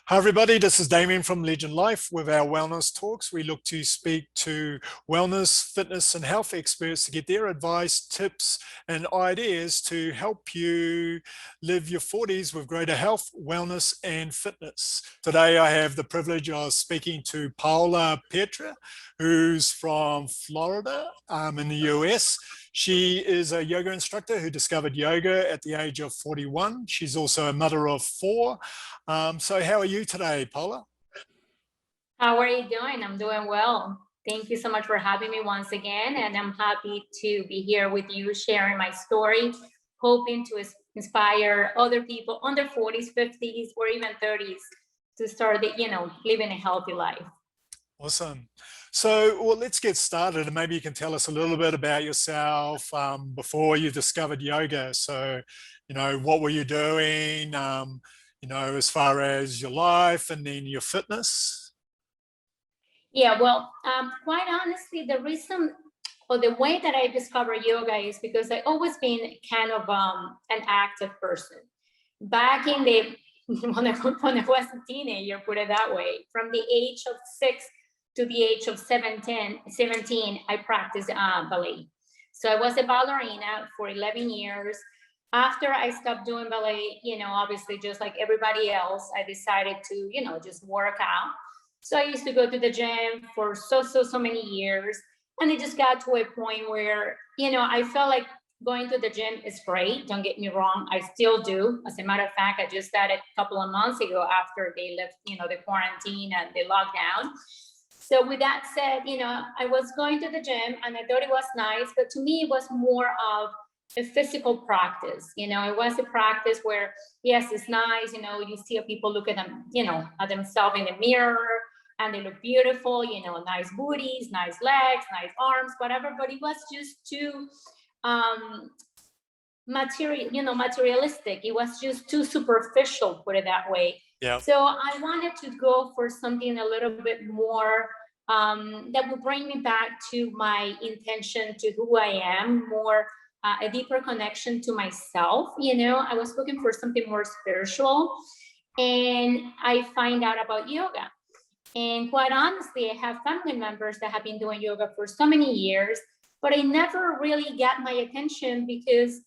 Hi everybody, this is Damien from Legend Life. With our wellness talks, we look to speak to wellness, fitness and health experts to get their advice, tips and ideas to help you live your 40s with greater health, wellness and fitness. Today I have the privilege of speaking to Paola Pietri, who's from Florida in the US. She is a yoga instructor who discovered yoga at the age of 41. She's also a mother of 4. So how are you today, Paola? How are you doing? I'm doing well. Thank you so much for having me once again. And I'm happy to be here with you, sharing my story, hoping to inspire other people under 40s, 50s, or even 30s to start, living a healthy life. Awesome. So, well, let's get started, and maybe you can tell us a little bit about yourself before you discovered yoga. So, what were you doing, as far as your life and then your fitness? Yeah, well, quite honestly, the reason or the way that I discovered yoga is because I've always been kind of an active person. Back in the, when I was a teenager, put it that way, from the age of 6 to the age of 17, I practiced ballet. So I was a ballerina for 11 years. After I stopped doing ballet, obviously just like everybody else, I decided to, just work out. So I used to go to the gym for so many years. And it just got to a point where, I felt like going to the gym is great. Don't get me wrong. I still do. As a matter of fact, I just started a couple of months ago after they left, the quarantine and the lockdown. So with that said, I was going to the gym and I thought it was nice, but to me, it was more of a physical practice. It was a practice where, yes, it's nice. You see people look at them, at themselves in the mirror and they look beautiful, nice booties, nice legs, nice arms, whatever. But it was just too materialistic. It was just too superficial, put it that way. Yeah. So I wanted to go for something a little bit more that would bring me back to my intention, to who I am, more a deeper connection to myself. I was looking for something more spiritual, and I find out about yoga. And quite honestly, I have family members that have been doing yoga for so many years, but I never really got my attention because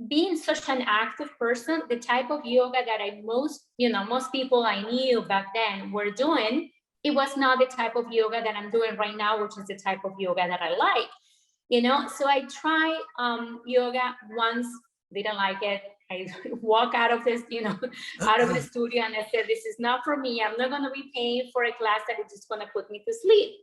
being such an active person, the type of yoga that most people I knew back then were doing, it was not the type of yoga that I'm doing right now, which is the type of yoga that I like. So I tried yoga once, didn't like it. I walk out of this, out of the studio, and I said, this is not for me. I'm not going to be paying for a class that is just going to put me to sleep.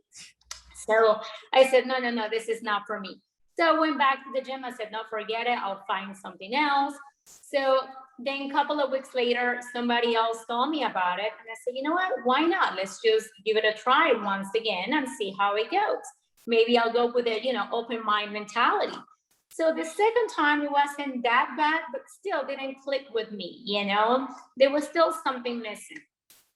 So I said, no, this is not for me. So I went back to the gym. I said, no, forget it. I'll find something else. So then a couple of weeks later, somebody else told me about it. And I said, you know what? Why not? Let's just give it a try once again and see how it goes. Maybe I'll go with a, open mind mentality. So the second time it wasn't that bad, but still didn't click with me, there was still something missing.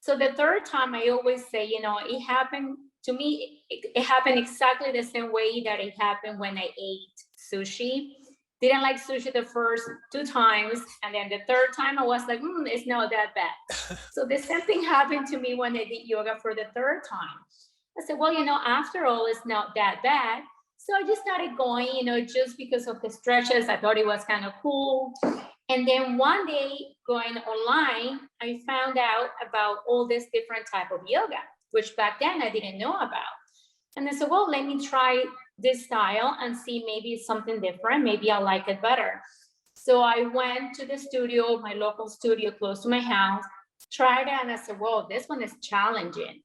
So the third time I always say, it happened to me, it happened exactly the same way that it happened when I ate sushi. Didn't like sushi the first 2 times. And then the third time I was like, it's not that bad. So the same thing happened to me when I did yoga for the third time. I said, well, after all, it's not that bad. So I just started going, just because of the stretches. I thought it was kind of cool. And then one day going online, I found out about all this different type of yoga, which back then I didn't know about. And I said, well, let me try this style and see maybe it's something different. Maybe I'll like it better. So I went to the studio, my local studio close to my house, tried it, and I said, whoa, this one is challenging.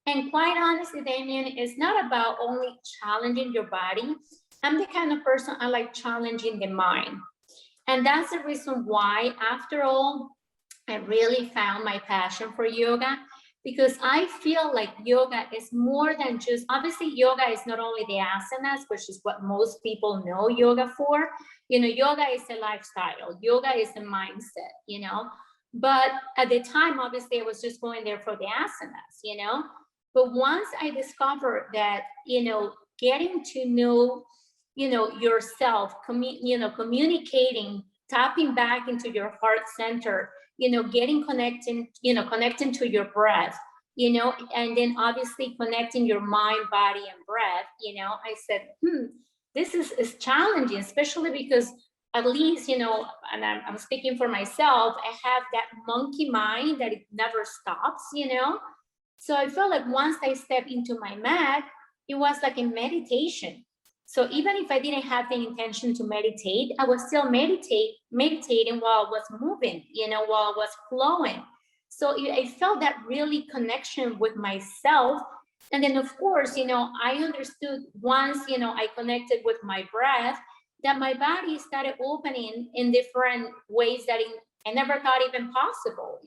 And quite honestly, Damien, it's not about only challenging your body. I'm the kind of person I like challenging the mind. And that's the reason why, after all, I really found my passion for yoga, because I feel like yoga is more than just, obviously yoga is not only the asanas, which is what most people know yoga for. Yoga is a lifestyle. Yoga is a mindset, But at the time, obviously, I was just going there for the asanas, But once I discovered that, getting to know, yourself, communicating, tapping back into your heart center, getting connecting to your breath, and then obviously connecting your mind, body, and breath. I said, this is challenging, especially because at least, and I'm speaking for myself, I have that monkey mind that it never stops, So I felt like once I stepped into my mat, it was like a meditation. So even if I didn't have the intention to meditate, I was still meditating while I was moving, while I was flowing. So I felt that really connection with myself. And then of course, I understood once, I connected with my breath, that my body started opening in different ways that I never thought even possible,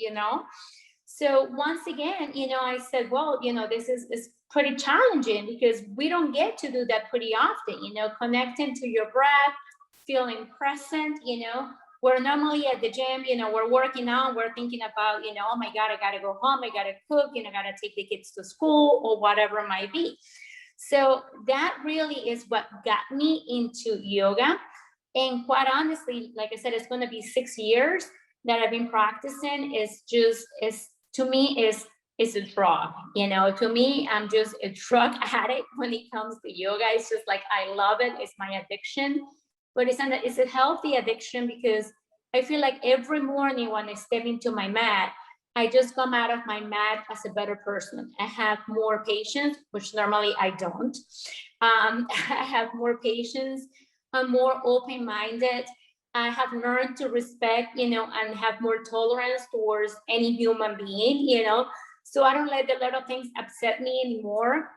So once again, I said, well, this is pretty challenging because we don't get to do that pretty often, connecting to your breath, feeling present, we're normally at the gym, we're working out, we're thinking about, oh my God, I gotta go home, I gotta cook, I gotta take the kids to school or whatever it might be. So that really is what got me into yoga. And quite honestly, like I said, it's going to be 6 years that I've been practicing. To me is a drug. To me, I'm just a drug addict when it comes to yoga. It's just like, I love it. It's my addiction, but it's a healthy addiction because I feel like every morning when I step into my mat, I just come out of my mat as a better person. I have more patience, which normally I don't. I have more patience. I'm more open-minded. I have learned to respect, and have more tolerance towards any human being, So I don't let the little things upset me anymore.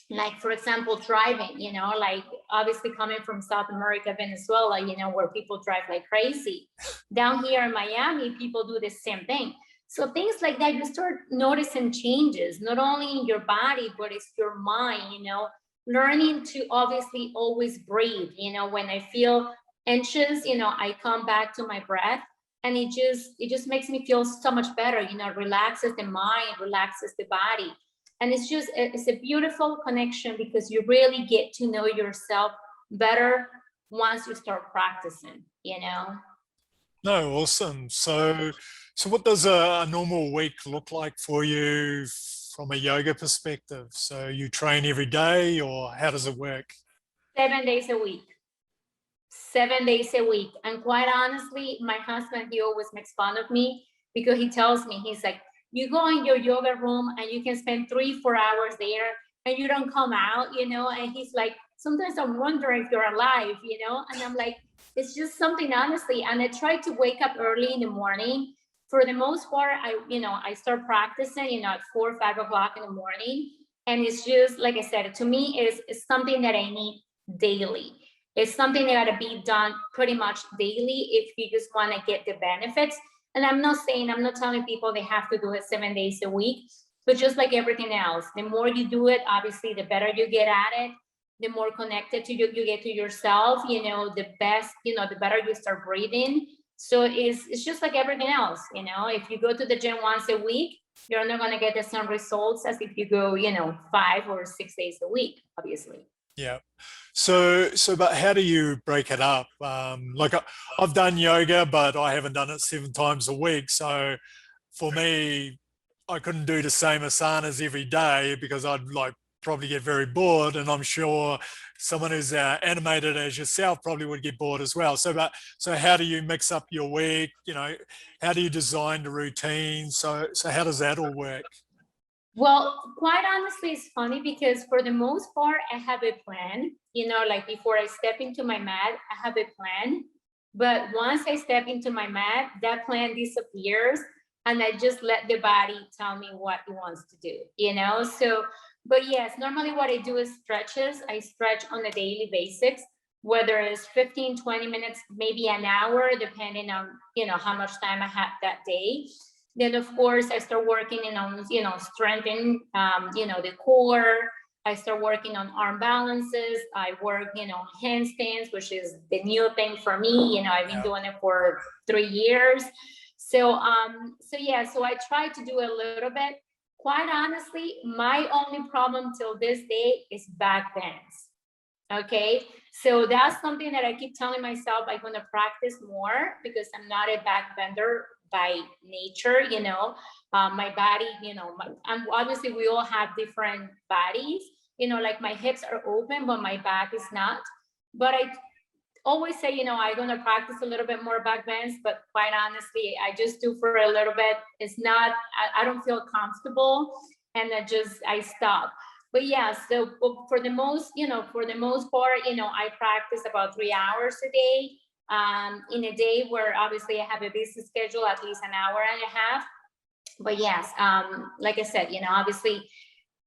Like, for example, driving, like obviously coming from South America, Venezuela, where people drive like crazy. Down here in Miami, people do the same thing. So things like that, you start noticing changes, not only in your body, but it's your mind, learning to obviously always breathe. When I feel anxious, I come back to my breath, and it just makes me feel so much better, relaxes the mind, relaxes the body. And it's a beautiful connection because you really get to know yourself better once you start practicing, No, awesome. So what does a normal week look like for you from a yoga perspective? So you train every day, or how does it work? 7 days a week. 7 days a week. And quite honestly, my husband, he always makes fun of me because he tells me, he's like, you go in your yoga room and you can spend 3-4 hours there and you don't come out, and he's like, sometimes I'm wondering if you're alive, and I'm like, it's just something, honestly. And I try to wake up early in the morning. For the most part, I start practicing, at 4 or 5 o'clock in the morning. And it's just, like I said, to me, it's something that I need daily. It's something that got to be done pretty much daily if you just want to get the benefits. And I'm not telling people they have to do it 7 days a week, but just like everything else, the more you do it, obviously, the better you get at it, the more connected to you get to yourself, the best, the better you start breathing. So it's just like everything else, if you go to the gym once a week, you're not going to get the same results as if you go, 5 or 6 days a week, obviously. Yeah. So, but how do you break it up? Like I've done yoga, but I haven't done it 7 times a week. So for me, I couldn't do the same asanas every day because I'd like probably get very bored. And I'm sure someone who's animated as yourself probably would get bored as well. So how do you mix up your week? How do you design the routine? So how does that all work? Well, quite honestly, it's funny because for the most part, I have a plan, like before I step into my mat, I have a plan. But once I step into my mat, that plan disappears and I just let the body tell me what it wants to do, So, but yes, normally what I do is stretches. I stretch on a daily basis, whether it's 15, 20 minutes, maybe an hour, depending on, how much time I have that day. Then, of course, I start working on, strengthening, the core. I start working on arm balances. I work, handstands, which is the new thing for me. I've been doing it for 3 years. So I try to do a little bit. Quite honestly, my only problem till this day is back bends. Okay, so that's something that I keep telling myself I'm going to practice more because I'm not a back bender by nature, you know. My body, you know, and obviously we all have different bodies, you know, like my hips are open, but my back is not. But I always say, you know, I'm going to practice a little bit more back bends, but quite honestly, I just do for a little bit. It's not, I don't feel comfortable, and I stop. But yeah, so for the most, you know, for the most part, you know, I practice about 3 hours a day. In a day where obviously I have a busy schedule, at least an hour and a half. But yes, like I said, you know, obviously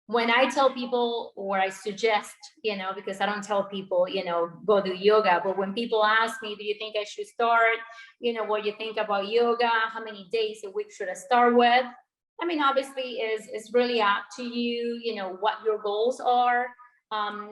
when I tell people, or I suggest, you know, because I don't tell people, you know, go do yoga, but when people ask me, do you think I should start? You know, what you think about yoga? How many days a week should I start with? I mean, obviously is really up to you, you know, what your goals are.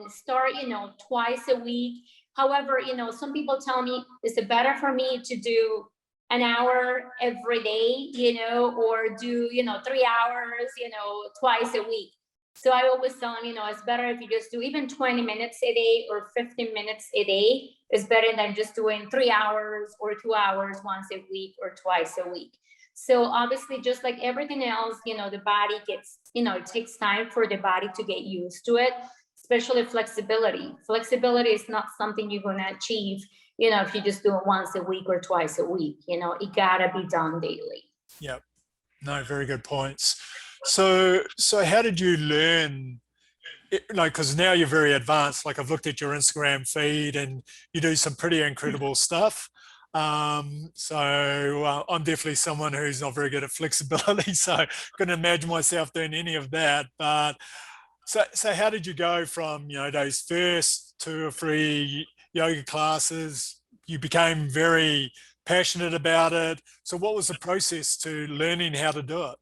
Start, you know, twice a week. However, you know, some people tell me, is it better for me to do an hour every day, you know, or do, you know, 3 hours, you know, twice a week? So I always tell them, you know, it's better if you just do even 20 minutes a day or 15 minutes a day. It's better than just doing 3 hours or 2 hours once a week or twice a week. So obviously, just like everything else, you know, the body gets, you know, it takes time for the body to get used to it, especially flexibility. Flexibility is not something you're going to achieve, you know, if you just do it once a week or twice a week. You know, it gotta be done daily. Yep. No, very good points. So how did you learn? Like, because now you're very advanced. Like, I've looked at your Instagram feed, and you do some pretty incredible stuff. I'm definitely someone who's not very good at flexibility, so couldn't imagine myself doing any of that. But so how did you go from, you know, those first 2 or 3 yoga classes? You became very passionate about it. So what was the process to learning how to do it?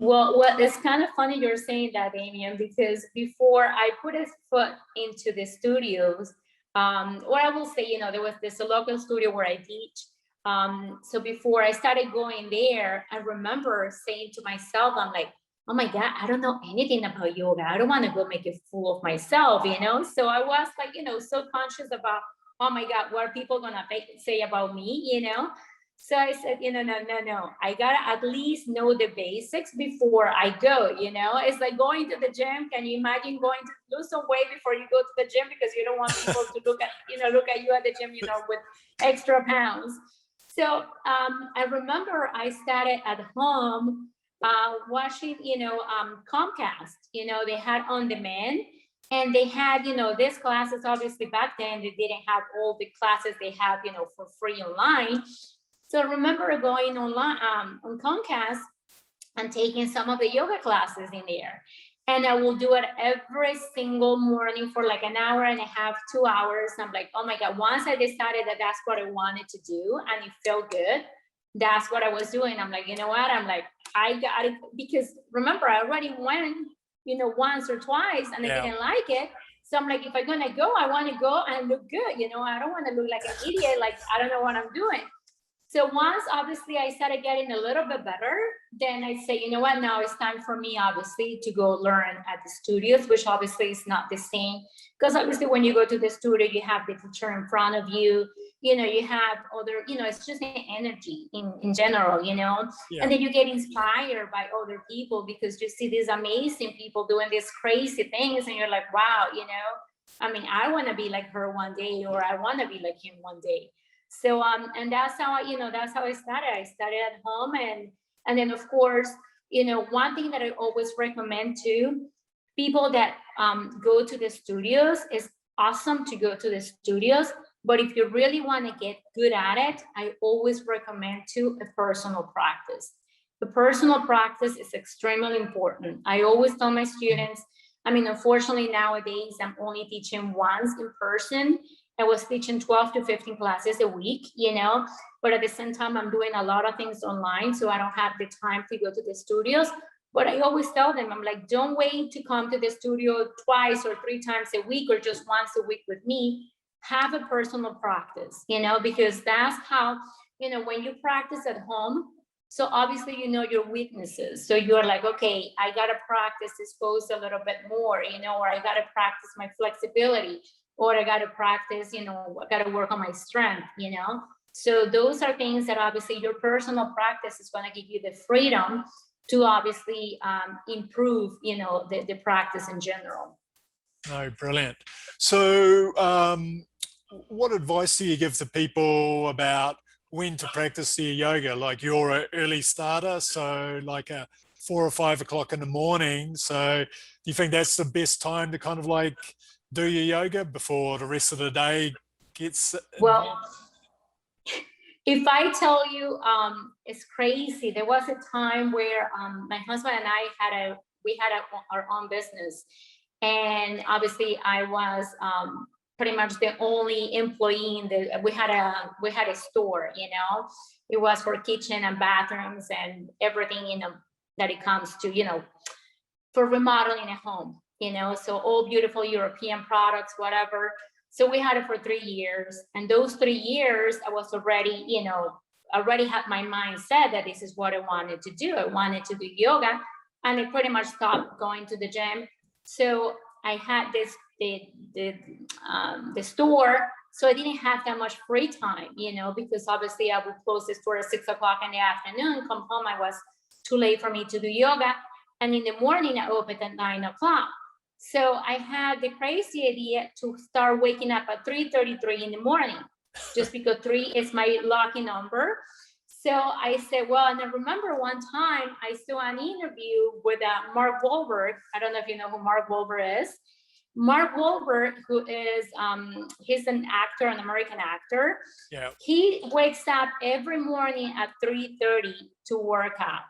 Well, it's kind of funny you're saying that, Damien, because before I put a foot into the studios, what I will say, you know, there was this local studio where I teach. So before I started going there, I remember saying to myself, I'm like, oh my God, I don't know anything about yoga. I don't want to go make a fool of myself, you know? So I was like, you know, so conscious about, oh my God, what are people going to say about me, you know? So I said, you know, no. I gotta at least know the basics before I go, you know? It's like going to the gym. Can you imagine going to lose some weight before you go to the gym because you don't want people to look at you at the gym, you know, with extra pounds. So I remember I started at home watching, you know, Comcast, you know, they had on demand. And they had, you know, these classes, obviously back then, they didn't have all the classes they have, you know, for free online. So I remember going online on Comcast and taking some of the yoga classes in there. And I will do it every single morning for like an hour and a half, 2 hours. I'm like, oh my God, once I decided that that's what I wanted to do and it felt good, that's what I was doing. I'm like, you know what? I'm like, I got it. Because remember, I already went, you know, once or twice and I didn't like it. So I'm like, if I'm going to go, I want to go and look good. You know, I don't want to look like an idiot. Like, I don't know what I'm doing. So once obviously I started getting a little bit better, then I say, you know what, now it's time for me obviously to go learn at the studios, which obviously is not the same. Because obviously when you go to the studio, you have the teacher in front of you, you know, you have other, you know, it's just the energy in general, you know, and then you get inspired by other people because you see these amazing people doing these crazy things and you're like, wow, you know, I mean, I want to be like her one day, or I want to be like him one day. So and that's how that's how I started. I started at home, and then of course, you know, one thing that I always recommend to people that go to the studios is awesome to go to the studios, but if you really want to get good at it, I always recommend to a personal practice. The personal practice is extremely important. I always tell my students, I mean, unfortunately nowadays I'm only teaching once in person. I was teaching 12 to 15 classes a week, you know, but at the same time, I'm doing a lot of things online, so I don't have the time to go to the studios. But I always tell them, I'm like, don't wait to come to the studio twice or 3 times a week or just once a week with me. Have a personal practice, you know, because that's how, you know, when you practice at home, so obviously, you know, your weaknesses. So you're like, okay, I got to practice this pose a little bit more, you know, or I got to practice my flexibility, or I got to practice, you know, I got to work on my strength, you know. So those are things that obviously your personal practice is going to give you the freedom to obviously improve, you know, the practice in general. No, brilliant. So what advice do you give to people about when to practice their yoga? Like, you're an early starter, so like a 4 or 5 o'clock in the morning. So do you think that's the best time to kind of like do your yoga before the rest of the day gets Well, involved? if I tell you, it's crazy. There was a time where my husband and I had our own business, and obviously I was pretty much the only employee in the. We had a store, you know. It was for kitchen and bathrooms and everything, you know, that it comes to, you know, for remodeling a home, you know. So all beautiful European products, whatever. So we had it for 3 years, and those 3 years I was already, you know, already had my mind set that this is what I wanted to do. I wanted to do yoga, and I pretty much stopped going to the gym. So I had the store, so I didn't have that much free time, you know, because obviously I would close the store at 6 o'clock in the afternoon, come home, I was too late for me to do yoga, and in the morning I opened at 9 o'clock. So I had the crazy idea to start waking up at 3:33 in the morning, just because 3 is my lucky number. So I said, well, and I remember one time I saw an interview with Mark Wahlberg. I don't know if you know who Mark Wahlberg is. Mark Wahlberg, who is, he's an actor, an American actor. Yeah. He wakes up every morning at 3:30 to work out.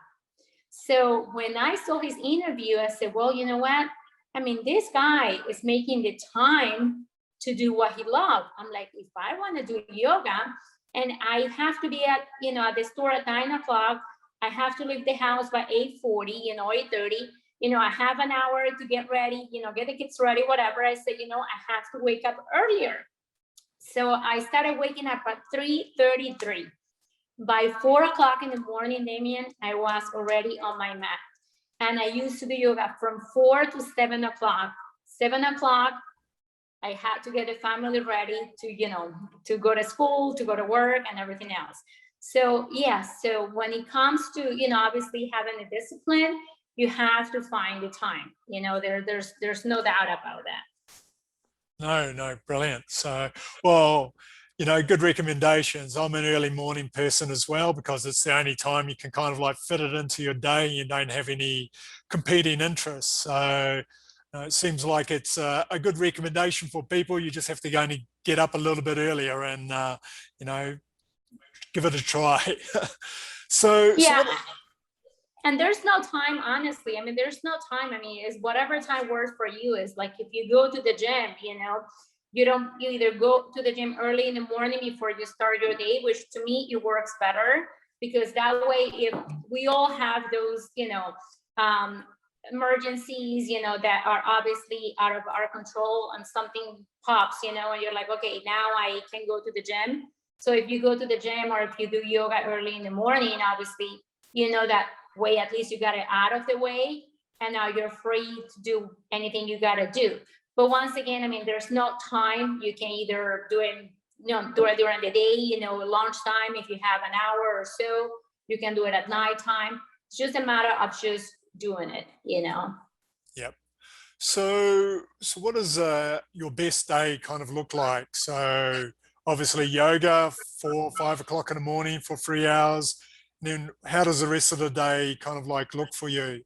So when I saw his interview, I said, well, you know what? I mean, this guy is making the time to do what he loves. I'm like, if I want to do yoga and I have to be at, you know, at the store at 9 o'clock, I have to leave the house by 8:40, you know, 8:30, you know, I have an hour to get ready, you know, get the kids ready, whatever. I said, you know, I have to wake up earlier. So I started waking up at 3:33. By 4 o'clock in the morning, Damien, I was already on my mat. And I used to do yoga from 4 to 7 o'clock. 7 o'clock, I had to get the family ready to, you know, to go to school, to go to work and everything else. So yes, so when it comes to, you know, obviously having a discipline, you have to find the time, you know, there's no doubt about that. No, brilliant. So, well, you know, good recommendations. I'm an early morning person as well, because it's the only time you can kind of like fit it into your day. You don't have any competing interests. So it seems like it's a good recommendation for people. You just have to only get up a little bit earlier and, you know, give it a try. So Yeah. what, And there's no time, honestly. I mean, there's no time. I mean, it's whatever time works for you. Is like if you go to the gym, you know, you either go to the gym early in the morning before you start your day, which to me it works better, because that way, if we all have those, you know, emergencies, you know, that are obviously out of our control, and something pops, you know, and you're like, okay, now I can go to the gym. So if you go to the gym, or if you do yoga early in the morning, obviously, you know, that way at least you got it out of the way, and now you're free to do anything you got to do. But once again, I mean, there's no time. You can either do it, you know, do it during the day, you know, lunchtime, if you have an hour or so. You can do it at nighttime. It's just a matter of just doing it, you know. yep. So what does your best day kind of look like? So obviously yoga 4 or 5 o'clock in the morning for 3 hours. And then how does the rest of the day kind of like look for you?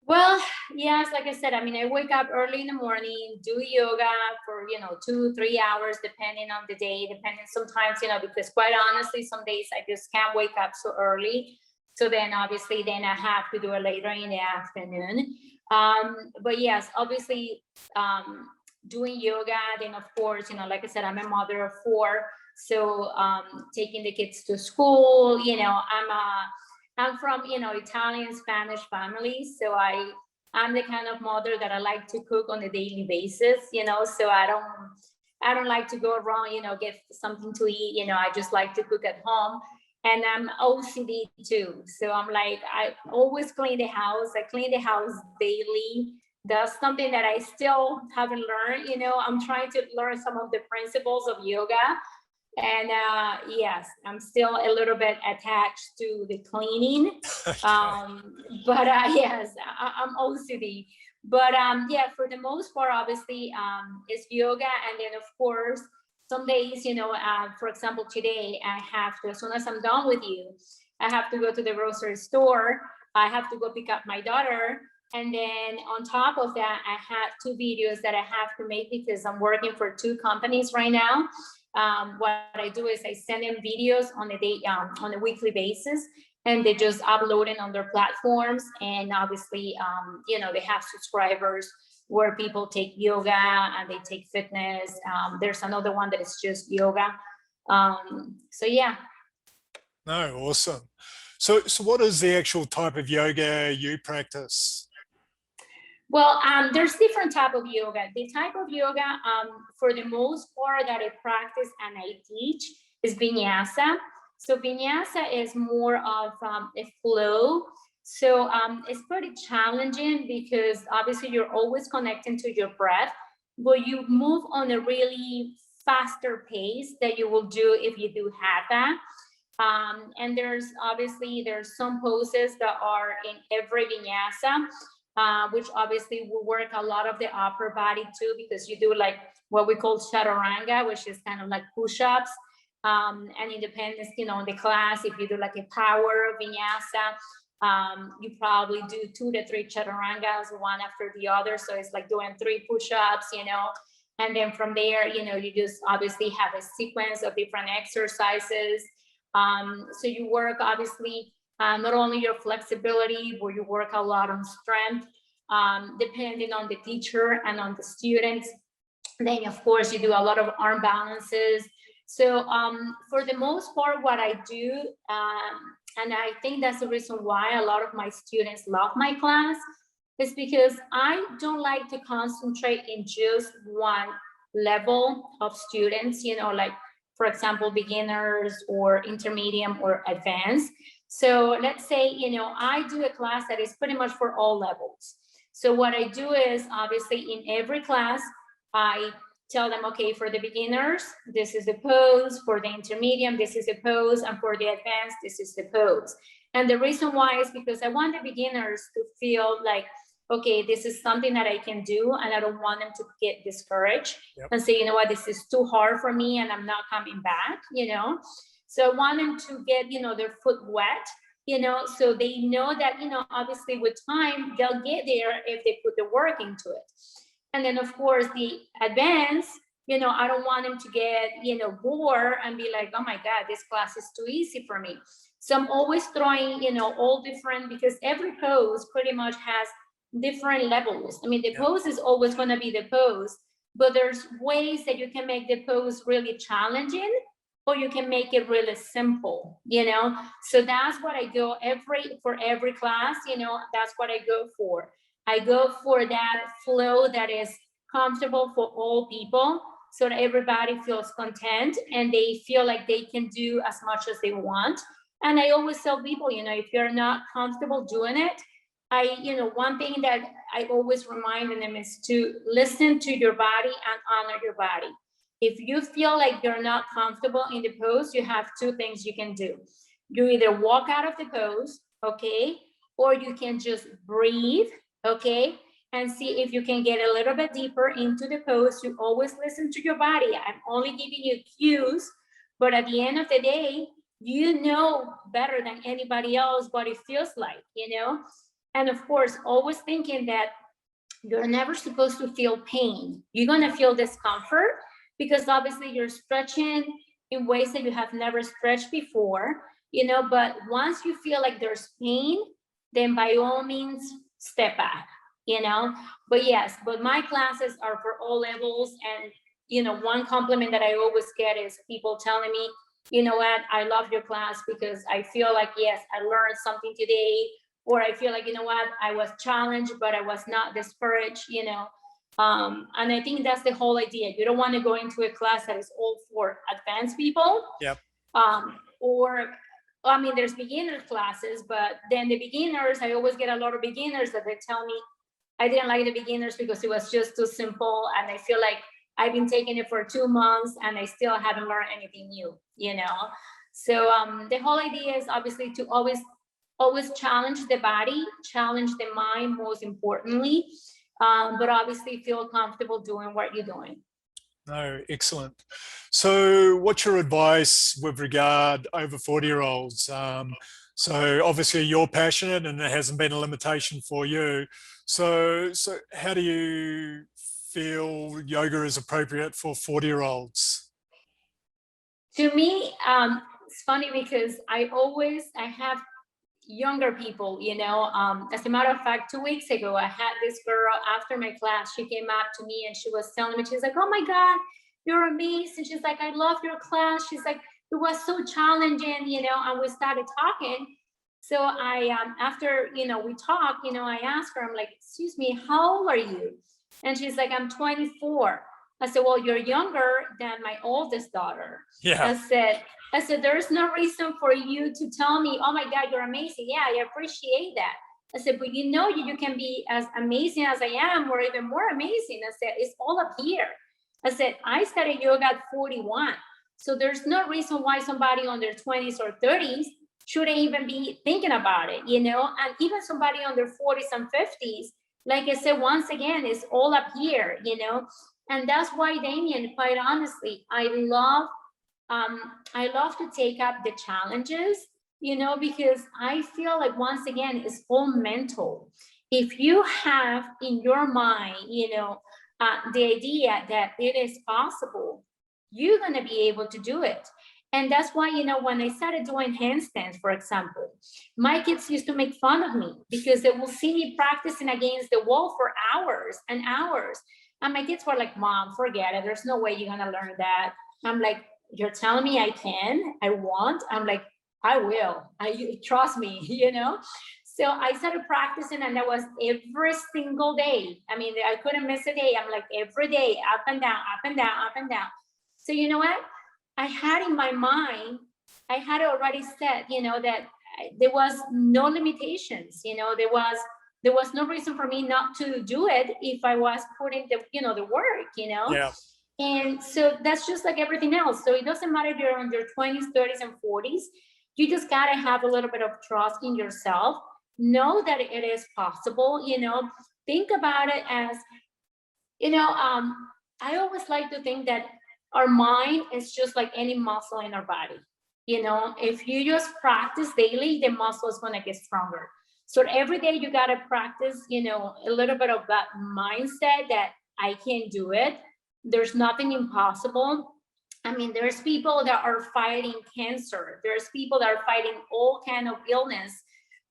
Well, yes, like I said, I mean, I wake up early in the morning, do yoga for, you know, 2, 3 hours, depending on the day, depending sometimes, you know, because quite honestly, some days I just can't wake up so early. So then obviously then I have to do it later in the afternoon. But yes, obviously doing yoga, then of course, you know, like I said, I'm a mother of 4. So taking the kids to school, you know, I'm from, you know, Italian, Spanish families. So I'm the kind of mother that I like to cook on a daily basis, you know, so I don't like to go around, you know, get something to eat, you know, I just like to cook at home. And I'm OCD too. So I'm like, I always clean the house. I clean the house daily. That's something that I still haven't learned, you know. I'm trying to learn some of the principles of yoga. And yes, I'm still a little bit attached to the cleaning. But yes, I'm OCD. But yeah, for the most part, obviously, it's yoga. And then, of course, some days, for example, today, I have to, as soon as I'm done with you, I have to go to the grocery store. I have to go pick up my daughter. And then on top of that, I have 2 videos that I have to make because I'm working for 2 companies right now. What I do is I send them videos on a weekly basis, and they just upload it on their platforms. And obviously, they have subscribers where people take yoga and they take fitness. There's another one that is just yoga. So yeah. No, awesome. So what is the actual type of yoga you practice? Well, there's different type of yoga. The type of yoga, for the most part, that I practice and I teach is Vinyasa. So Vinyasa is more of a flow. So it's pretty challenging because obviously you're always connecting to your breath, but you move on a really faster pace that you will do if you do have that. And there's some poses that are in every Vinyasa. Which obviously will work a lot of the upper body too, because you do like what we call chaturanga, which is kind of like push-ups. And it depends, on the class. If you do like a power vinyasa, you probably do 2 to 3 chaturangas, one after the other. So it's like doing 3 push-ups, and then from there, you just obviously have a sequence of different exercises. So you work obviously not only your flexibility, but you work a lot on strength, depending on the teacher and on the students. Then, of course, you do a lot of arm balances. So for the most part, what I do, and I think that's the reason why a lot of my students love my class, is because I don't like to concentrate in just one level of students, like, for example, beginners or intermediate or advanced. So let's say, I do a class that is pretty much for all levels. So what I do is, obviously, in every class, I tell them, okay, for the beginners, this is the pose. For the intermediate, this is the pose. And for the advanced, this is the pose. And the reason why is because I want the beginners to feel like, okay, this is something that I can do, and I don't want them to get discouraged and say, this is too hard for me and I'm not coming back, So I want them to get, their foot wet, so they know that, obviously with time, they'll get there if they put the work into it. And then, of course, the advanced, I don't want them to get, bored and be like, oh my God, this class is too easy for me. So I'm always throwing, all different, because every pose pretty much has different levels. I mean, the pose is always going to be the pose, but there's ways that you can make the pose really challenging, or you can make it really simple, So that's what I go for every class, that's what I go for. I go for that flow that is comfortable for all people, so that everybody feels content and they feel like they can do as much as they want. And I always tell people, if you're not comfortable doing it, one thing that I always remind them is to listen to your body and honor your body. If you feel like you're not comfortable in the pose, you have 2 things you can do. You either walk out of the pose, okay? Or you can just breathe, okay? And see if you can get a little bit deeper into the pose. You always listen to your body. I'm only giving you cues, but at the end of the day, you know better than anybody else what it feels like, And of course, always thinking that you're never supposed to feel pain. You're going to feel discomfort because obviously you're stretching in ways that you have never stretched before, but once you feel like there's pain, then by all means, step back, But yes, but my classes are for all levels. And, one compliment that I always get is people telling me, you know what, I love your class because I feel like, yes, I learned something today. Or I feel like, I was challenged, but I was not discouraged, And I think that's the whole idea. You don't want to go into a class that is all for advanced people. Yep. There's beginner classes, but then the beginners, I always get a lot of beginners that they tell me, I didn't like the beginners because it was just too simple. And I feel like I've been taking it for 2 months and I still haven't learned anything new, you know? So the whole idea is obviously to always challenge the body, challenge the mind, most importantly, but obviously feel comfortable doing what you're doing. No, excellent. So what's your advice with regard over 40-year-olds? So obviously you're passionate and it hasn't been a limitation for you. So how do you feel yoga is appropriate for 40-year-olds? To me, it's funny because I have younger people, you know. As a matter of fact, 2 weeks ago, I had this girl after my class. She came up to me and she was telling me, she's like, "Oh my God, you're amazing." She's like, "I love your class." She's like, "It was so challenging, you know." And we started talking. So I, after, you know, we talked, you know, I asked her, I'm like, "Excuse me, how old are you?" And she's like, "I'm 24. I said, "Well, you're younger than my oldest daughter." Yeah. I said, "There's no reason for you to tell me, 'Oh my God, you're amazing.' Yeah, I appreciate that." I said, "But you know, you can be as amazing as I am or even more amazing." I said, "It's all up here." I said, "I started yoga at 41. So there's no reason why somebody on their 20s or 30s shouldn't even be thinking about it, you know? And even somebody on their 40s and 50s, like I said, once again, it's all up here, you know? And that's why, Damien, quite honestly, I love to take up the challenges, you know, because I feel like, once again, it's all mental. If you have in your mind, you know, the idea that it is possible, you're going to be able to do it. And that's why, you know, when I started doing handstands, for example, my kids used to make fun of me because they will see me practicing against the wall for hours and hours. And my kids were like, "Mom, forget it. There's no way you're going to learn that." I'm like, "You're telling me I can, I want?" I'm like, "I will. Trust me," you know? So I started practicing, and that was every single day. I mean, I couldn't miss a day. I'm like, every day, up and down, up and down, up and down. So you know what? I had in my mind, I had already said, you know, that there was no limitations, you know, there was no reason for me not to do it if I was putting the, you know, the work, you know? Yeah. And so that's just like everything else. So it doesn't matter if you're in your 20s, 30s, and 40s. You just got to have a little bit of trust in yourself. Know that it is possible, you know. Think about it as, you know, I always like to think that our mind is just like any muscle in our body. You know, if you just practice daily, the muscle is going to get stronger. So every day you got to practice, you know, a little bit of that mindset that I can do it. There's nothing impossible. I mean, there's people that are fighting cancer. There's people that are fighting all kind of illness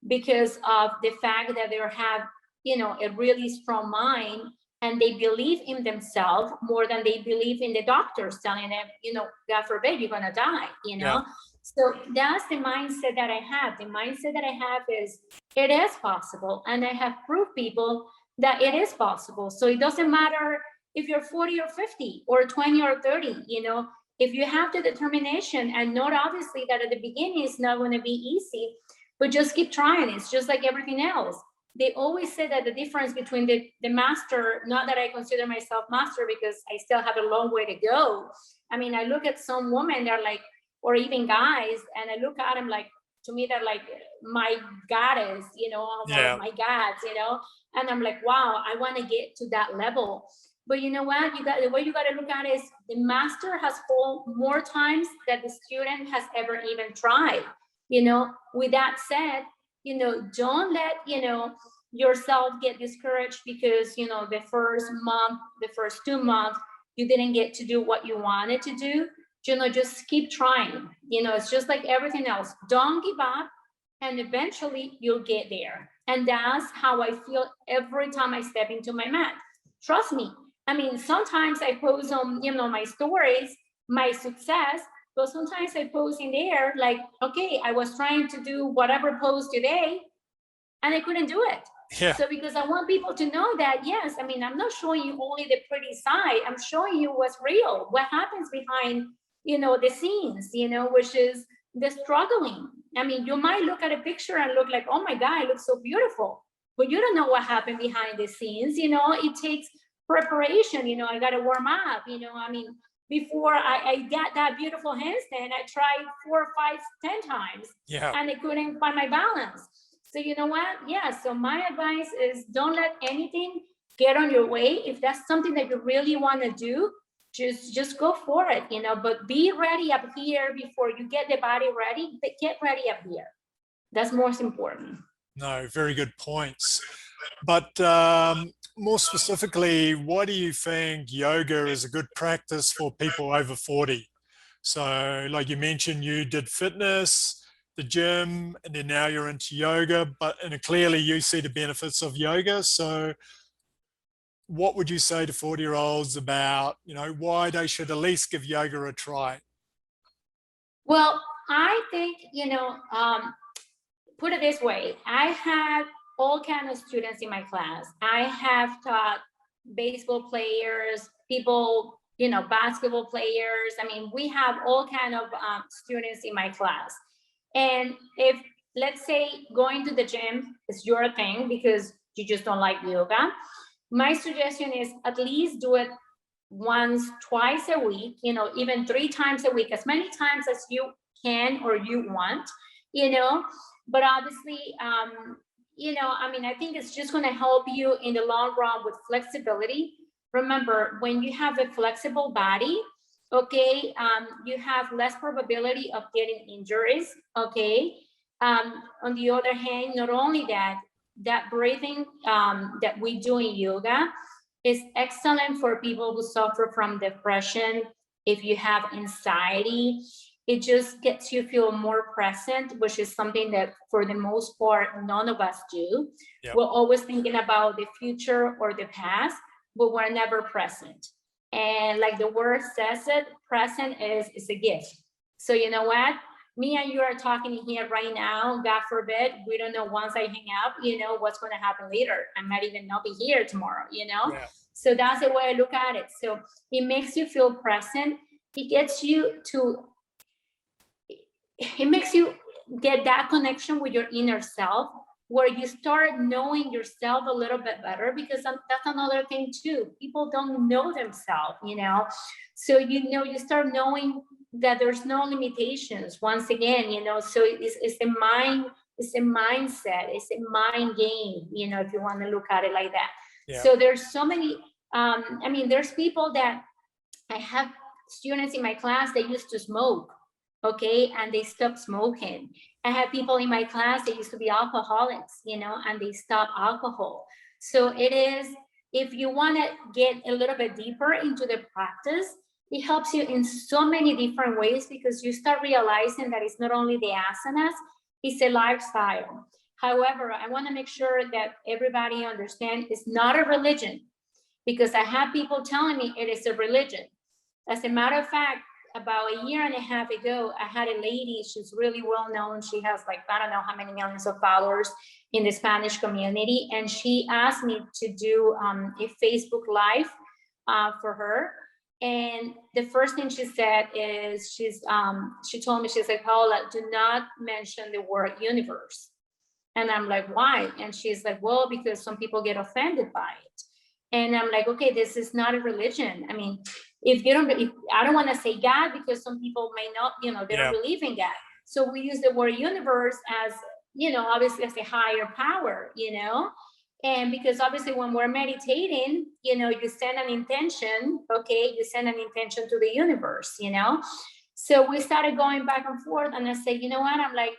because of the fact that they have, you know, a really strong mind, and they believe in themselves more than they believe in the doctors telling them, you know, God forbid, you're going to die, you know? Yeah. So that's the mindset that I have. The mindset that I have is it is possible. And I have proved people that it is possible. So it doesn't matter if you're 40 or 50 or 20 or 30, you know, if you have the determination, and not obviously that at the beginning it's not going to be easy, but just keep trying. It's just like everything else. They always say that the difference between the master, not that I consider myself master because I still have a long way to go. I mean, I look at some women, they're like, or even guys, and I look at them like, to me, they're like my goddess, you know, Yeah. my gods, you know, and I'm like, wow, I want to get to that level. But you know what? The way you got to look at it is the master has fallen more times than the student has ever even tried. You know, with that said, you know, don't let, you know, yourself get discouraged because, you know, the first month, the first 2 months, you didn't get to do what you wanted to do. You know, just keep trying. You know, it's just like everything else. Don't give up, and eventually you'll get there. And that's how I feel every time I step into my mat. Trust me. I mean, sometimes I post on, you know, my stories, my success, but sometimes I post in there like, okay, I was trying to do whatever pose today and I couldn't do it. Yeah. So because I want people to know that, yes, I mean, I'm not showing you only the pretty side, I'm showing you what's real, what happens behind, you know, the scenes, you know, which is the struggling. I mean, you might look at a picture and look like, oh my God, it looks so beautiful, but you don't know what happened behind the scenes. You know, it takes preparation, I got to warm up, I mean, before I got that beautiful handstand, I tried 4, 5, 10 times, and I couldn't find my balance. So you know what? Yeah. So my advice is don't let anything get on your way. If that's something that you really want to do, just go for it, but be ready up here before you get the body ready. But get ready up here. That's most important. No, very good points. But more specifically, why do you think yoga is a good practice for people over 40? So like you mentioned, you did fitness, the gym, and then now you're into yoga, and clearly you see the benefits of yoga. So what would you say to 40-year-olds about, why they should at least give yoga a try? Well, I think, put it this way, I had all kinds of students in my class. I have taught baseball players, people, basketball players. I mean, we have all kinds of students in my class. And if, let's say, going to the gym is your thing because you just don't like yoga, my suggestion is at least do it once, twice a week, even 3 times a week, as many times as you can or you want, but obviously, I mean, I think it's just going to help you in the long run with flexibility. Remember, when you have a flexible body, okay, you have less probability of getting injuries, okay. On the other hand, not only that breathing that we do in yoga is excellent for people who suffer from depression. If you have anxiety, it just gets you feel more present, which is something that for the most part, none of us do. Yep. We're always thinking about the future or the past, but we're never present. And like the word says it, present is a gift. So you know what? Me and you are talking here right now. God forbid, we don't know once I hang up, what's going to happen later. I might even not be here tomorrow, Yeah. So that's the way I look at it. So it makes you feel present. It gets you to, it makes you get that connection with your inner self, where you start knowing yourself a little bit better, because that's another thing too. People don't know themselves, So, you start knowing that there's no limitations once again, so it's a mind, it's a mindset, it's a mind game, if you want to look at it like that. Yeah. So there's so many, I mean, there's people that I have students in my class that used to smoke, okay, and they stopped smoking. I have people in my class that used to be alcoholics, and they stopped alcohol. So it is, if you want to get a little bit deeper into the practice, it helps you in so many different ways, because you start realizing that it's not only the asanas, it's a lifestyle. However, I want to make sure that everybody understands it's not a religion, because I have people telling me it is a religion. As a matter of fact, about a year and a half ago, I had a lady, she's really well known. She has like, I don't know how many millions of followers in the Spanish community. And she asked me to do a Facebook Live for her. And the first thing she said is, she told me, she's like, Paola, do not mention the word universe. And I'm like, why? And she's like, well, because some people get offended by it. And I'm like, okay, this is not a religion. I mean, if I don't want to say God, because some people may not, they don't believe in God. So we use the word universe as, obviously as a higher power, and because obviously when we're meditating, you send an intention, okay, you send an intention to the universe, So we started going back and forth, and I say, you know what, I'm like,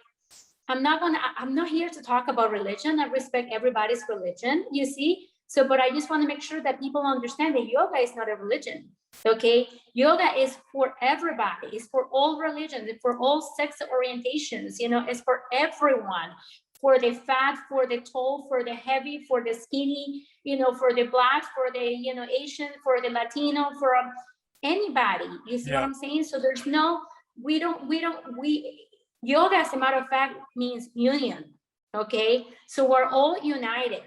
I'm not here to talk about religion. I respect everybody's religion, you see. So, but I just want to make sure that people understand that yoga is not a religion, okay? Yoga is for everybody. It's for all religions, it's for all sex orientations, it's for everyone, for the fat, for the tall, for the heavy, for the skinny, for the black, for the, Asian, for the Latino, for anybody. You see what I'm saying? So there's no, yoga, as a matter of fact, means union, okay? So we're all united.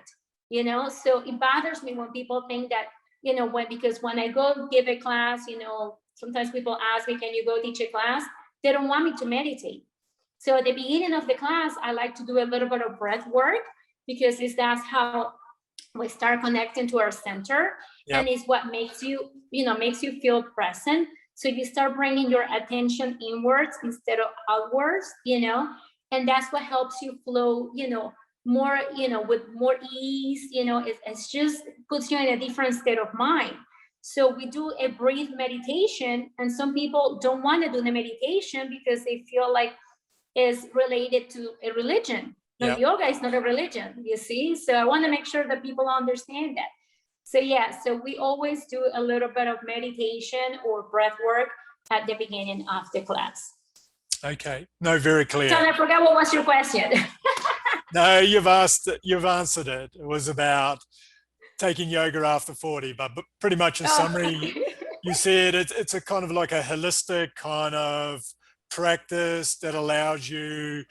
So it bothers me when people think that, because when I go give a class, sometimes people ask me, can you go teach a class? They don't want me to meditate. So at the beginning of the class, I like to do a little bit of breath work, because that's how we start connecting to our center. Yep. And it's what makes you, makes you feel present. So you start bringing your attention inwards instead of outwards, and that's what helps you flow, more, with more ease, it's just puts you in a different state of mind. So we do a breathe meditation, and some people don't want to do the meditation because they feel like it's related to a religion. No, yep. Yoga is not a religion, you see? So I want to make sure that people understand that. So yeah, so we always do a little bit of meditation or breath work at the beginning of the class. Okay, no, very clear. So I forgot, what was your question? No, you've answered it. It was about taking yoga after 40, but pretty much in summary, you said it's a kind of like a holistic kind of practice that allows you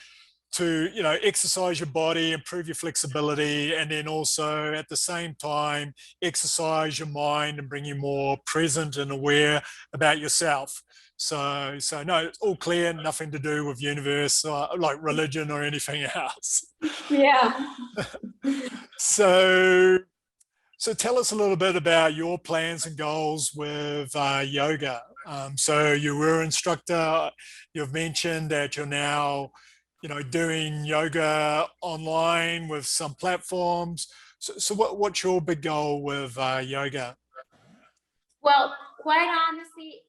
to, exercise your body, improve your flexibility, and then also at the same time, exercise your mind and bring you more present and aware about yourself. So no, it's all clear, nothing to do with universe, like religion or anything else. Yeah. So tell us a little bit about your plans and goals with yoga. So you were an instructor. You've mentioned that you're now, doing yoga online with some platforms. So what's your big goal with yoga? Well, quite honestly,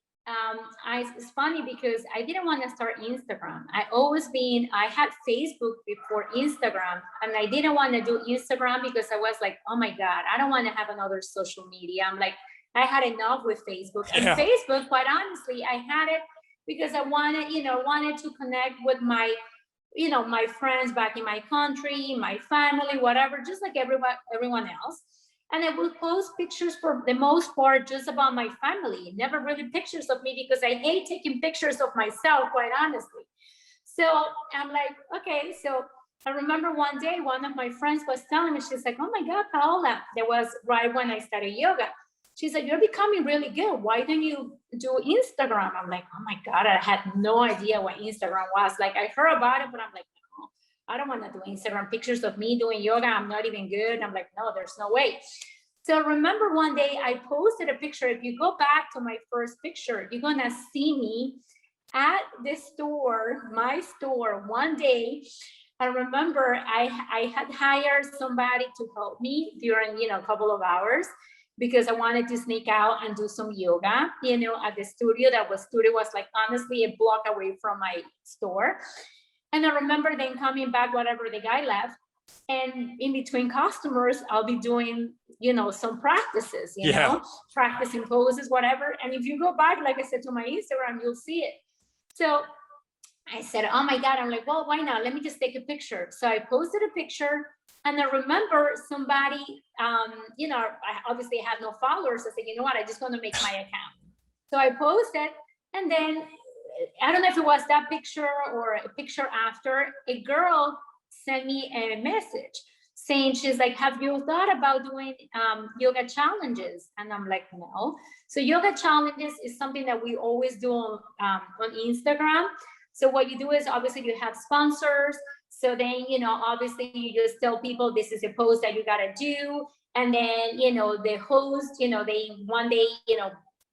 it's funny because I didn't want to start Instagram. I had Facebook before Instagram, and I didn't want to do Instagram because I was like, oh my God, I don't want to have another social media. I'm like, I had enough with Facebook. Yeah. And Facebook, quite honestly, I had it because I wanted to connect with my my friends back in my country, my family, whatever, just like everyone else. And I will post pictures for the most part just about my family, never really pictures of me because I hate taking pictures of myself, quite honestly. So I'm like, okay. So I remember one day, one of my friends was telling me, she's like, oh my God, Paola, that was right when I started yoga. She's like, you're becoming really good. Why don't you do Instagram? I'm like, oh my God, I had no idea what Instagram was. Like, I heard about it, but I'm like, no, I don't want to do Instagram pictures of me doing yoga. I'm not even good. I'm like, no, there's no way. So remember one day I posted a picture. If you go back to my first picture, you're going to see me at the store, my store, one day. I remember I had hired somebody to help me during, a couple of hours, because I wanted to sneak out and do some yoga, at the studio. Studio was like honestly a block away from my store. And I remember then coming back, whatever, the guy left. And in between customers, I'll be doing, some practices, practicing poses, whatever. And if you go back, like I said, to my Instagram, you'll see it. So I said, oh my God, I'm like, well, why not? Let me just take a picture. So I posted a picture. And I remember somebody, I obviously had no followers. I said, you know what? I just want to make my account. So I posted, and then I don't know if it was that picture or a picture after, a girl sent me a message saying, she's like, have you thought about doing yoga challenges? And I'm like, no. So yoga challenges is something that we always do on Instagram. So what you do is obviously you have sponsors. So then, obviously you just tell people this is a pose that you got to do. And then, the host, they one day,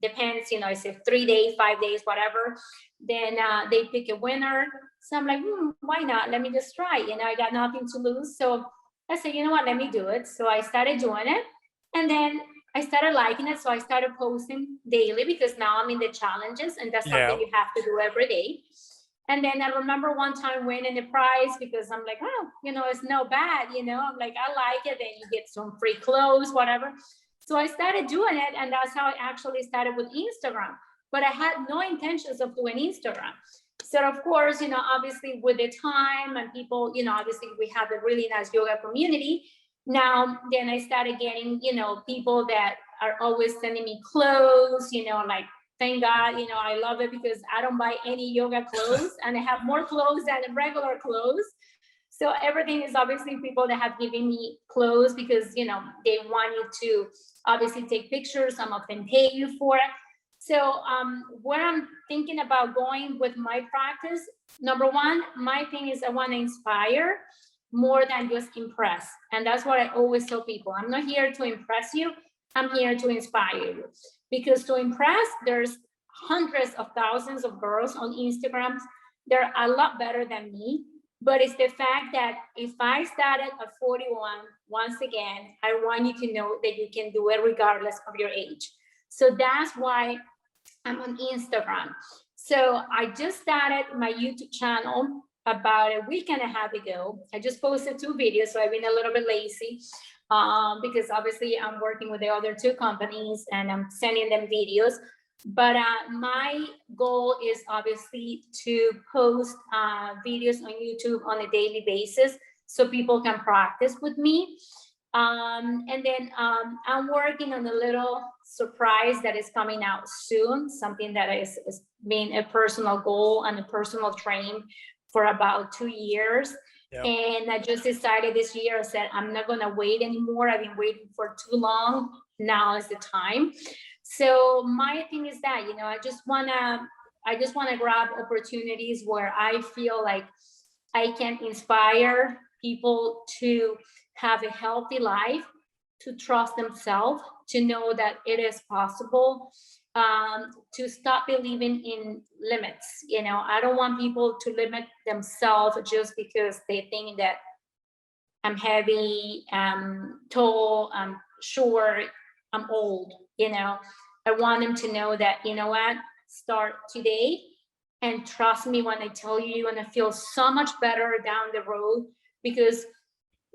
depends, it's a 3 days, 5 days, whatever. Then they pick a winner. So I'm like, why not? Let me just try. I got nothing to lose. So I said, you know what? Let me do it. So I started doing it. And then I started liking it. So I started posting daily because now I'm in the challenges, and that's something you have to do every day. And then I remember one time winning the prize because I'm like, oh, it's no bad, I'm like, I like it. Then you get some free clothes, whatever. So I started doing it, and that's how I actually started with Instagram. But I had no intentions of doing Instagram. So of course, obviously with the time and people, obviously we have a really nice yoga community. Now, then I started getting, people that are always sending me clothes, like, thank God, I love it because I don't buy any yoga clothes, and I have more clothes than regular clothes. So everything is obviously people that have given me clothes because, they want you to obviously take pictures. Some of them pay you for it. So where I'm thinking about going with my practice, number one, my thing is I want to inspire, more than just impress. And that's what I always tell people. I'm not here to impress you. I'm here to inspire you. Because to impress, there's hundreds of thousands of girls on Instagram. They're a lot better than me. But it's the fact that if I started at 41, once again, I want you to know that you can do it regardless of your age. So that's why I'm on Instagram. So I just started my YouTube channel about a week and a half ago. I just posted 2 videos, so I've been a little bit lazy because obviously I'm working with the other 2 companies and I'm sending them videos. But my goal is obviously to post videos on YouTube on a daily basis so people can practice with me. And then I'm working on a little surprise that is coming out soon, something that is been a personal goal and a personal dream for about 2 years. Yep. And I just decided this year, I said, I'm not gonna wait anymore. I've been waiting for too long. Now is the time. So my thing is that, you know, I just wanna grab opportunities where I feel like I can inspire people to have a healthy life, to trust themselves, to know that it is possible, to stop believing in limits. You know, I don't want people to limit themselves just because they think that I'm heavy, I'm tall, I'm short, I'm old, you know. I want them to know that, you know what, start today and trust me when I tell you, you're gonna feel so much better down the road, because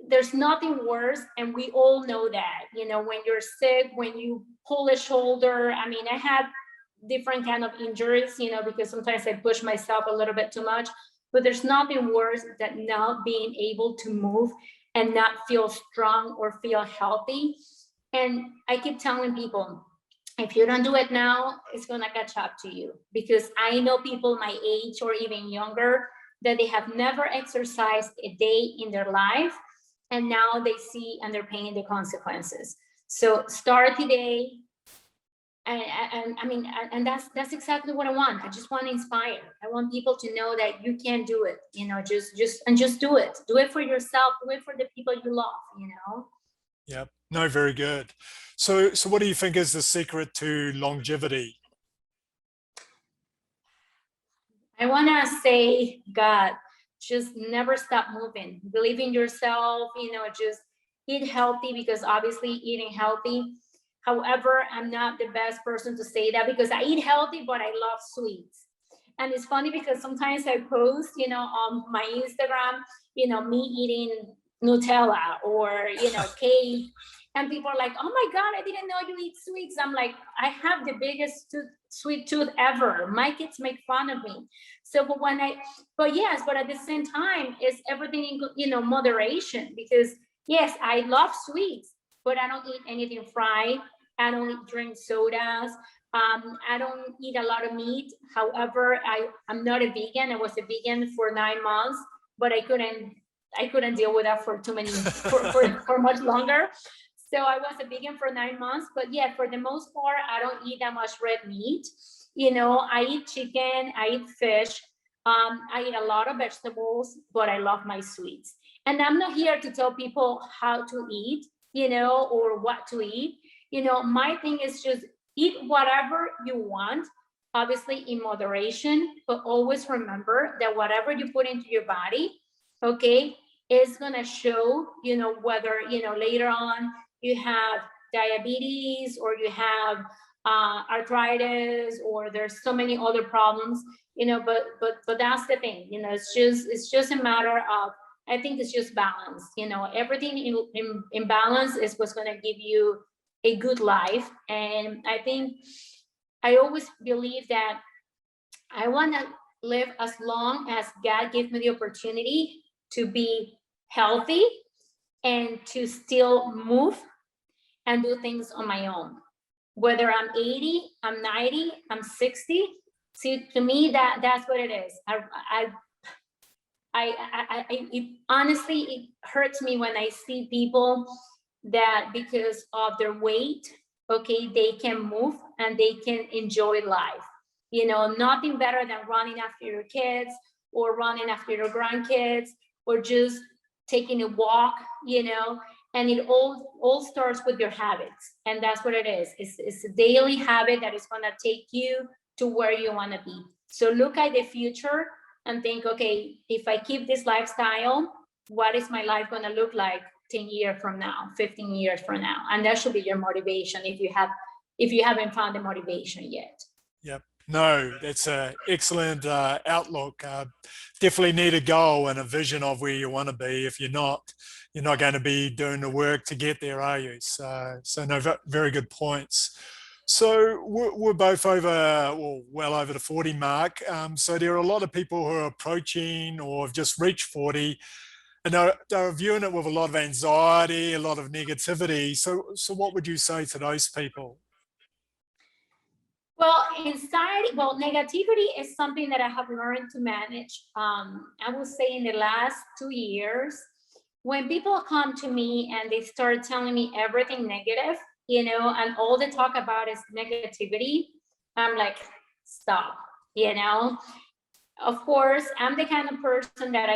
there's nothing worse, and we all know that, you know, when you're sick, when you pull a shoulder. I mean, I had different kind of injuries, you know, because sometimes I push myself a little bit too much, but there's nothing worse than not being able to move and not feel strong or feel healthy. And I keep telling people, if you don't do it now, it's gonna catch up to you, because I know people my age or even younger that they have never exercised a day in their life, and now they see and they're paying the consequences. So start today. And I mean, and that's exactly what I want. I just want to inspire. I want people to know that you can do it, you know, just do it. Do it for yourself, do it for the people you love, you know? Yep. No, very good. So what do you think is the secret to longevity? I want to say, God, just never stop moving. Believe in yourself, you know, just eat healthy, because obviously eating healthy. However, I'm not the best person to say that, because I eat healthy, but I love sweets. And it's funny because sometimes I post, you know, on my Instagram, you know, me eating Nutella or, you know, cake. And people are like, oh my God, I didn't know you eat sweets. I'm like, I have the biggest sweet tooth ever. My kids make fun of me. So, but yes, but at the same time, it's everything in, you know, moderation, because yes, I love sweets, but I don't eat anything fried. I don't drink sodas. I don't eat a lot of meat. However, I'm not a vegan. I was a vegan for 9 months, but I couldn't deal with that for too many, for much longer. So I was a vegan for 9 months, but yeah, for the most part, I don't eat that much red meat. You know, I eat chicken, I eat fish, I eat a lot of vegetables, but I love my sweets. And I'm not here to tell people how to eat, you know, or what to eat. You know, my thing is just eat whatever you want, obviously in moderation, but always remember that whatever you put into your body, okay, is gonna show, you know, whether, you know, later on you have diabetes or you have arthritis, or there's so many other problems, you know, but that's the thing, you know, it's just a matter of, I think it's just balance, you know, everything in balance is what's going to give you a good life. And I think I always believe that I want to live as long as God gives me the opportunity to be healthy and to still move and do things on my own. Whether I'm 80, I'm 90, I'm 60. See, to me, that's what it is. Honestly, it hurts me when I see people that because of their weight, okay, they can move and they can enjoy life. You know, nothing better than running after your kids or running after your grandkids, or just taking a walk, and it all starts with your habits. And that's what it is. It's a daily habit that is going to take you to where you want to be. So look at the future and think, okay, if I keep this lifestyle, what is my life going to look like 10 years from now, 15 years from now? And that should be your motivation if you haven't found the motivation yet. Yep. No, that's an excellent outlook. Definitely need a goal and a vision of where you want to be. If you're not going to be doing the work to get there, are you? So no, very good points. So we're both well over the 40 mark. So there are a lot of people who are approaching or have just reached 40, and they're viewing it with a lot of anxiety, a lot of negativity. So what would you say to those people? Well, negativity is something that I have learned to manage. I will say in the last 2 years, when people come to me and they start telling me everything negative, and all they talk about is negativity, I'm like, stop, Of course, I'm the kind of person that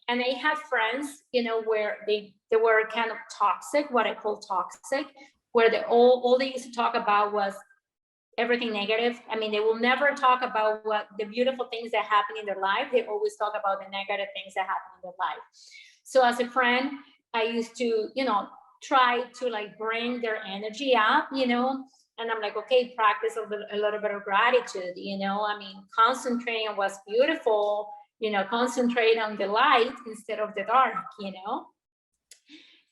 and I have friends, where they were kind of toxic, what I call toxic, where all they used to talk about was everything negative. I mean, they will never talk about what the beautiful things that happen in their life. They always talk about the negative things that happen in their life. So as a friend, I used to, try to like bring their energy up, and I'm like, okay, practice a little bit of gratitude, I mean, concentrating on what's beautiful, concentrate on the light instead of the dark,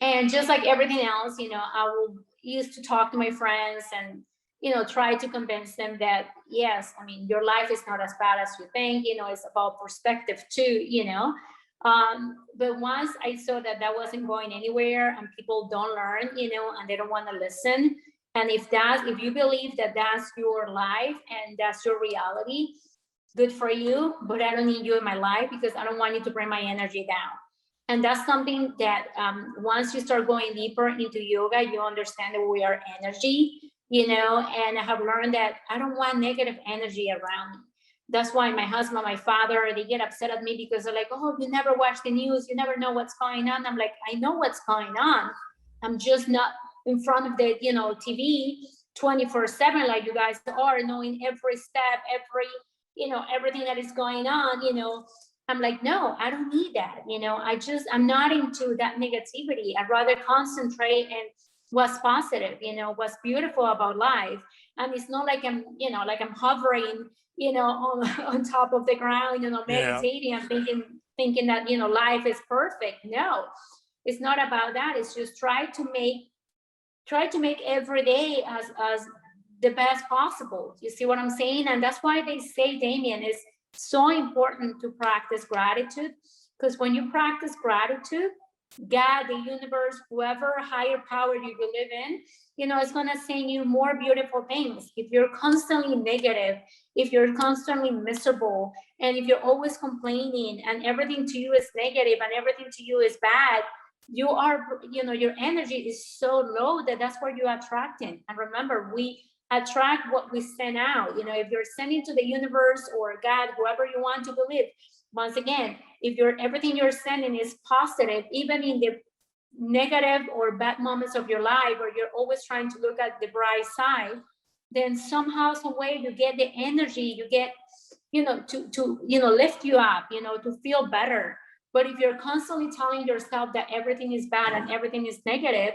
and just like everything else, I will used to talk to my friends and try to convince them that, yes, I mean, your life is not as bad as you think, it's about perspective too, but once I saw that wasn't going anywhere and people don't learn, and they don't want to listen. And if you believe that that's your life and that's your reality, good for you, but I don't need you in my life because I don't want you to bring my energy down. And that's something that once you start going deeper into yoga, you understand that we are energy, and I have learned that I don't want negative energy around me. That's why my husband, my father, they get upset at me because they're like, oh, you never watch the news. You never know what's going on. I'm like, I know what's going on. I'm just not in front of the, TV 24/7 like you guys are, knowing every step, everything that is going on, I'm like, no, I don't need that. I'm not into that negativity. I'd rather concentrate and what's positive, what's beautiful about life. And it's not like I'm hovering, on top of the ground, meditating and thinking that, life is perfect. No, it's not about that. It's just try to make every day as the best possible. You see what I'm saying? And that's why they say, Damien, it's so important to practice gratitude, because when you practice gratitude, God, the universe, whoever higher power you believe in, it's going to send you more beautiful things. If you're constantly negative, if you're constantly miserable, and if you're always complaining and everything to you is negative and everything to you is bad, you are, your energy is so low that's what you're attracting. And remember, we attract what we send out. If you're sending to the universe or God, whoever you want to believe, once again, if everything you're sending is positive, even in the negative or bad moments of your life, or you're always trying to look at the bright side, then somehow, some way, you get the energy, you get, to lift you up, to feel better. But if you're constantly telling yourself that everything is bad and everything is negative,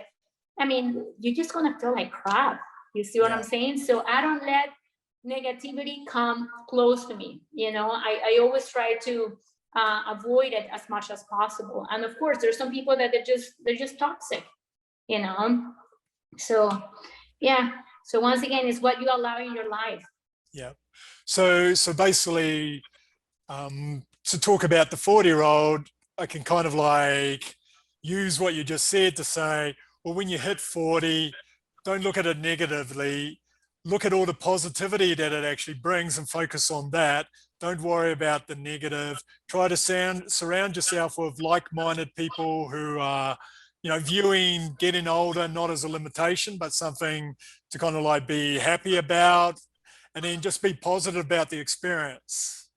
I mean, you're just gonna feel like crap. You see what I'm saying? So I don't let negativity come close to me. I always try to avoid it as much as possible. And of course, there's some people that they're just toxic, so yeah. So once again, it's what you allow in your life. Yeah. So basically, to talk about the 40-year-old, I can kind of like use what you just said to say, well, when you hit 40, don't look at it negatively. Look at all the positivity that it actually brings and focus on that. Don't worry about the negative. Try to surround yourself with like-minded people who are, viewing getting older not as a limitation, but something to kind of like be happy about, and then just be positive about the experience.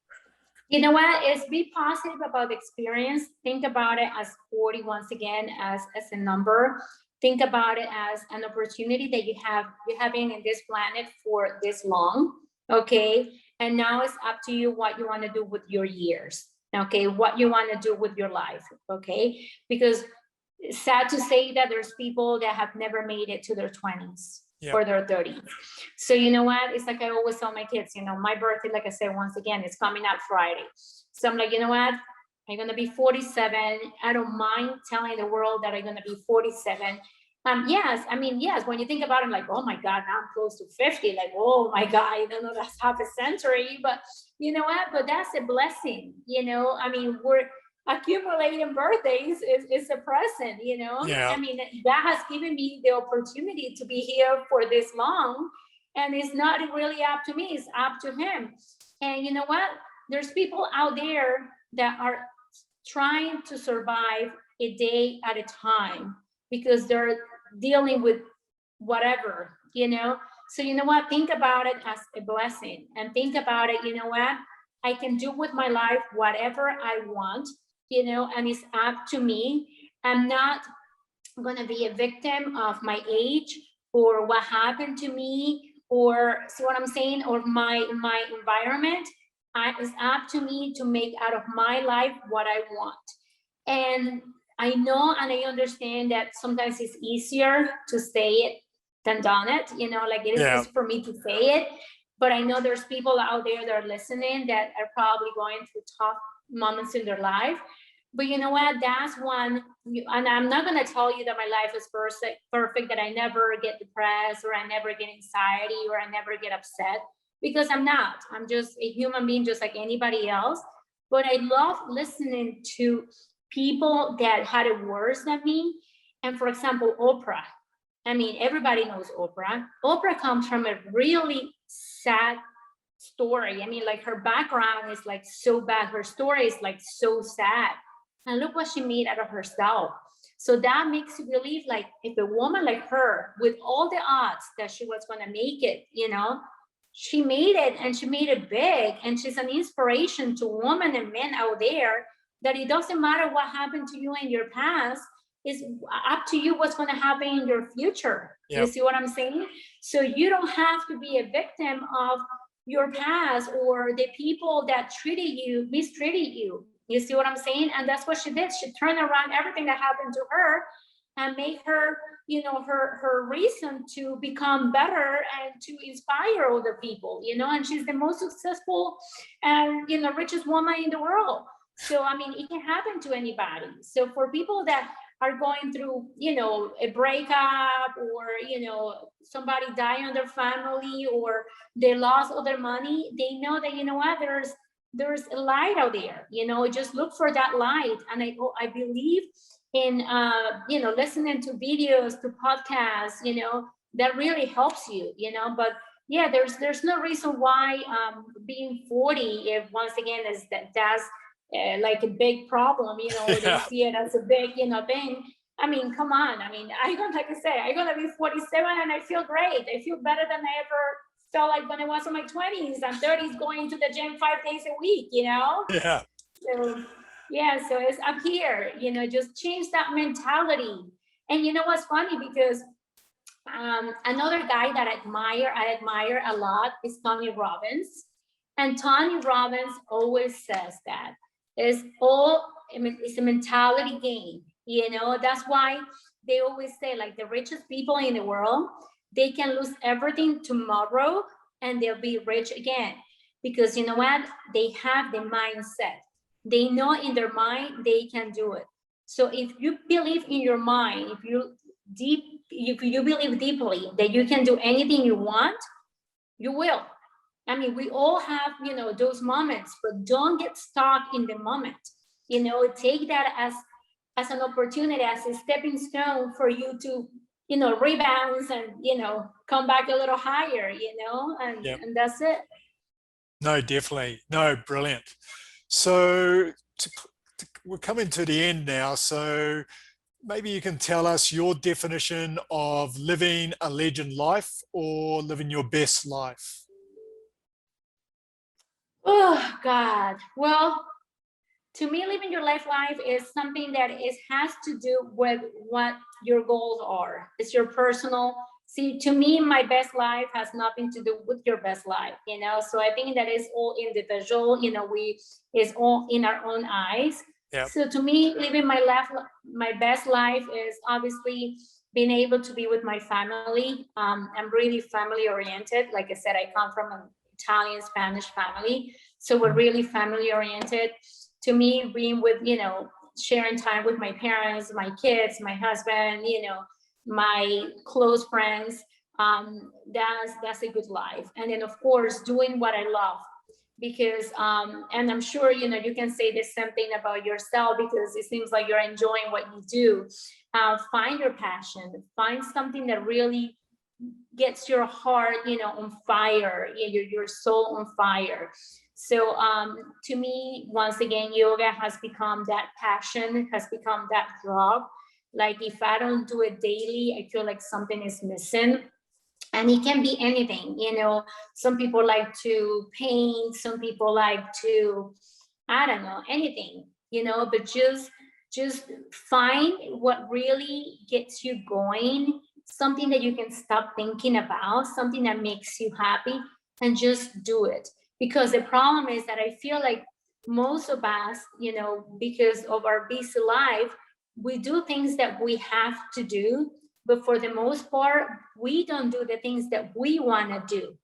You know what? Is be positive about the experience. Think about it as 40 once again as a number. Think about it as an opportunity that you have been in this planet for this long. Okay. And now it's up to you what you want to do with your years. Okay, what you want to do with your life. Okay. Because it's sad to say that there's people that have never made it to their 20s. Yep. Or their 30s. So you know what? It's like I always tell my kids, you know, my birthday, like I said, once again, it's coming up Friday. So I'm like, you know what? I'm gonna be 47. I don't mind telling the world that I'm gonna be 47. Yes, I mean, yes, when you think about it, I'm like, oh my God, now I'm close to 50. Like, oh my God, I don't know, that's half a century. But you know what? But that's a blessing, you know. I mean, we're accumulating birthdays is a present, you know. Yeah. I mean, that has given me the opportunity to be here for this long, and it's not really up to me, it's up to him. And you know what, there's people out there that are trying to survive a day at a time because they're dealing with whatever, you know. So you know what, think about it as a blessing, and think about it, you know what, I can do with my life whatever I want, you know, and it's up to me. I'm not going to be a victim of my age or what happened to me, or see what I'm saying, or my environment. It's up to me to make out of my life what I want. And I know and I understand that sometimes it's easier to say it than done it, you know, like it is easy for me to say it. But I know there's people out there that are listening that are probably going through tough moments in their life. But you know what, that's one, and I'm not going to tell you that my life is perfect, that I never get depressed or I never get anxiety or I never get upset, because I'm not. I'm just a human being just like anybody else. But I love listening to people that had it worse than me. And for example, Oprah. I mean, everybody knows Oprah. Oprah comes from a really sad story. I mean, like her background is like so bad. Her story is like so sad. And look what she made out of herself. So that makes you believe, like, if a woman like her, with all the odds that she was going to make it, you know, she made it, and she made it big. And she's an inspiration to women and men out there, that it doesn't matter what happened to you in your past. It's up to you what's going to happen in your future. Yep. You see what I'm saying? So you don't have to be a victim of your past or the people that mistreated you. You see what I'm saying? And that's what she did. She turned around everything that happened to her and made her, you know, her reason to become better and to inspire other people, you know. And she's the most successful and, you know, richest woman in the world. So, I mean, it can happen to anybody. So for people that are going through, you know, a breakup, or, you know, somebody died in their family, or they lost all their money, they know that, you know what, there's a light out there, you know. Just look for that light. And I believe in, you know, listening to videos, to podcasts, you know, that really helps you, you know. But yeah, there's no reason why being 40, if once again is that's like a big problem, you know, they see it as a big, you know, thing. I mean, come on. I mean, like I say, I'm gonna be 47 and I feel great. I feel better than I ever felt like when I was in my 20s and 30s, going to the gym 5 days a week, you know? Yeah. So yeah, so it's up here, you know, just change that mentality. And you know what's funny, because another guy that I admire a lot is Tony Robbins. And Tony Robbins always says that it's a mentality game, you know. That's why they always say, like, the richest people in the world, they can lose everything tomorrow and they'll be rich again, because you know what, they have the mindset. They know in their mind they can do it. So if you believe in your mind, if you believe deeply that you can do anything you want, you will. I mean, we all have, you know, those moments, but don't get stuck in the moment. You know, take that as an opportunity, as a stepping stone for you to, you know, rebound and, you know, come back a little higher, you know, and that's it. No, definitely. No, brilliant. So we're coming to the end now. So maybe you can tell us your definition of living a legend life or living your best life. Oh God. Well, to me, living your life is something that has to do with what your goals are. It's your personal. See, to me, my best life has nothing to do with your best life, you know. So I think that is all individual. You know, we is all in our own eyes. Yeah. So to me, living my best life is obviously being able to be with my family. I'm really family oriented. Like I said, I come from an Italian Spanish family, so we're really family oriented. To me, being with, you know, sharing time with my parents, my kids, my husband, you know, my close friends, that's a good life. And then of course doing what I love, because and I'm sure, you know, you can say the same thing about yourself, because it seems like you're enjoying what you do. Find your passion, find something that really gets your heart, you know, on fire, your soul on fire. So to me, once again, yoga has become that passion, has become that drug. Like if I don't do it daily, I feel like something is missing. And it can be anything, you know. Some people like to paint, some people like to, I don't know, anything, you know, but just find what really gets you going, something that you can stop thinking about, something that makes you happy, and just do it. Because the problem is that I feel like most of us, you know, because of our busy life, we do things that we have to do, but for the most part, we don't do the things that we want to do.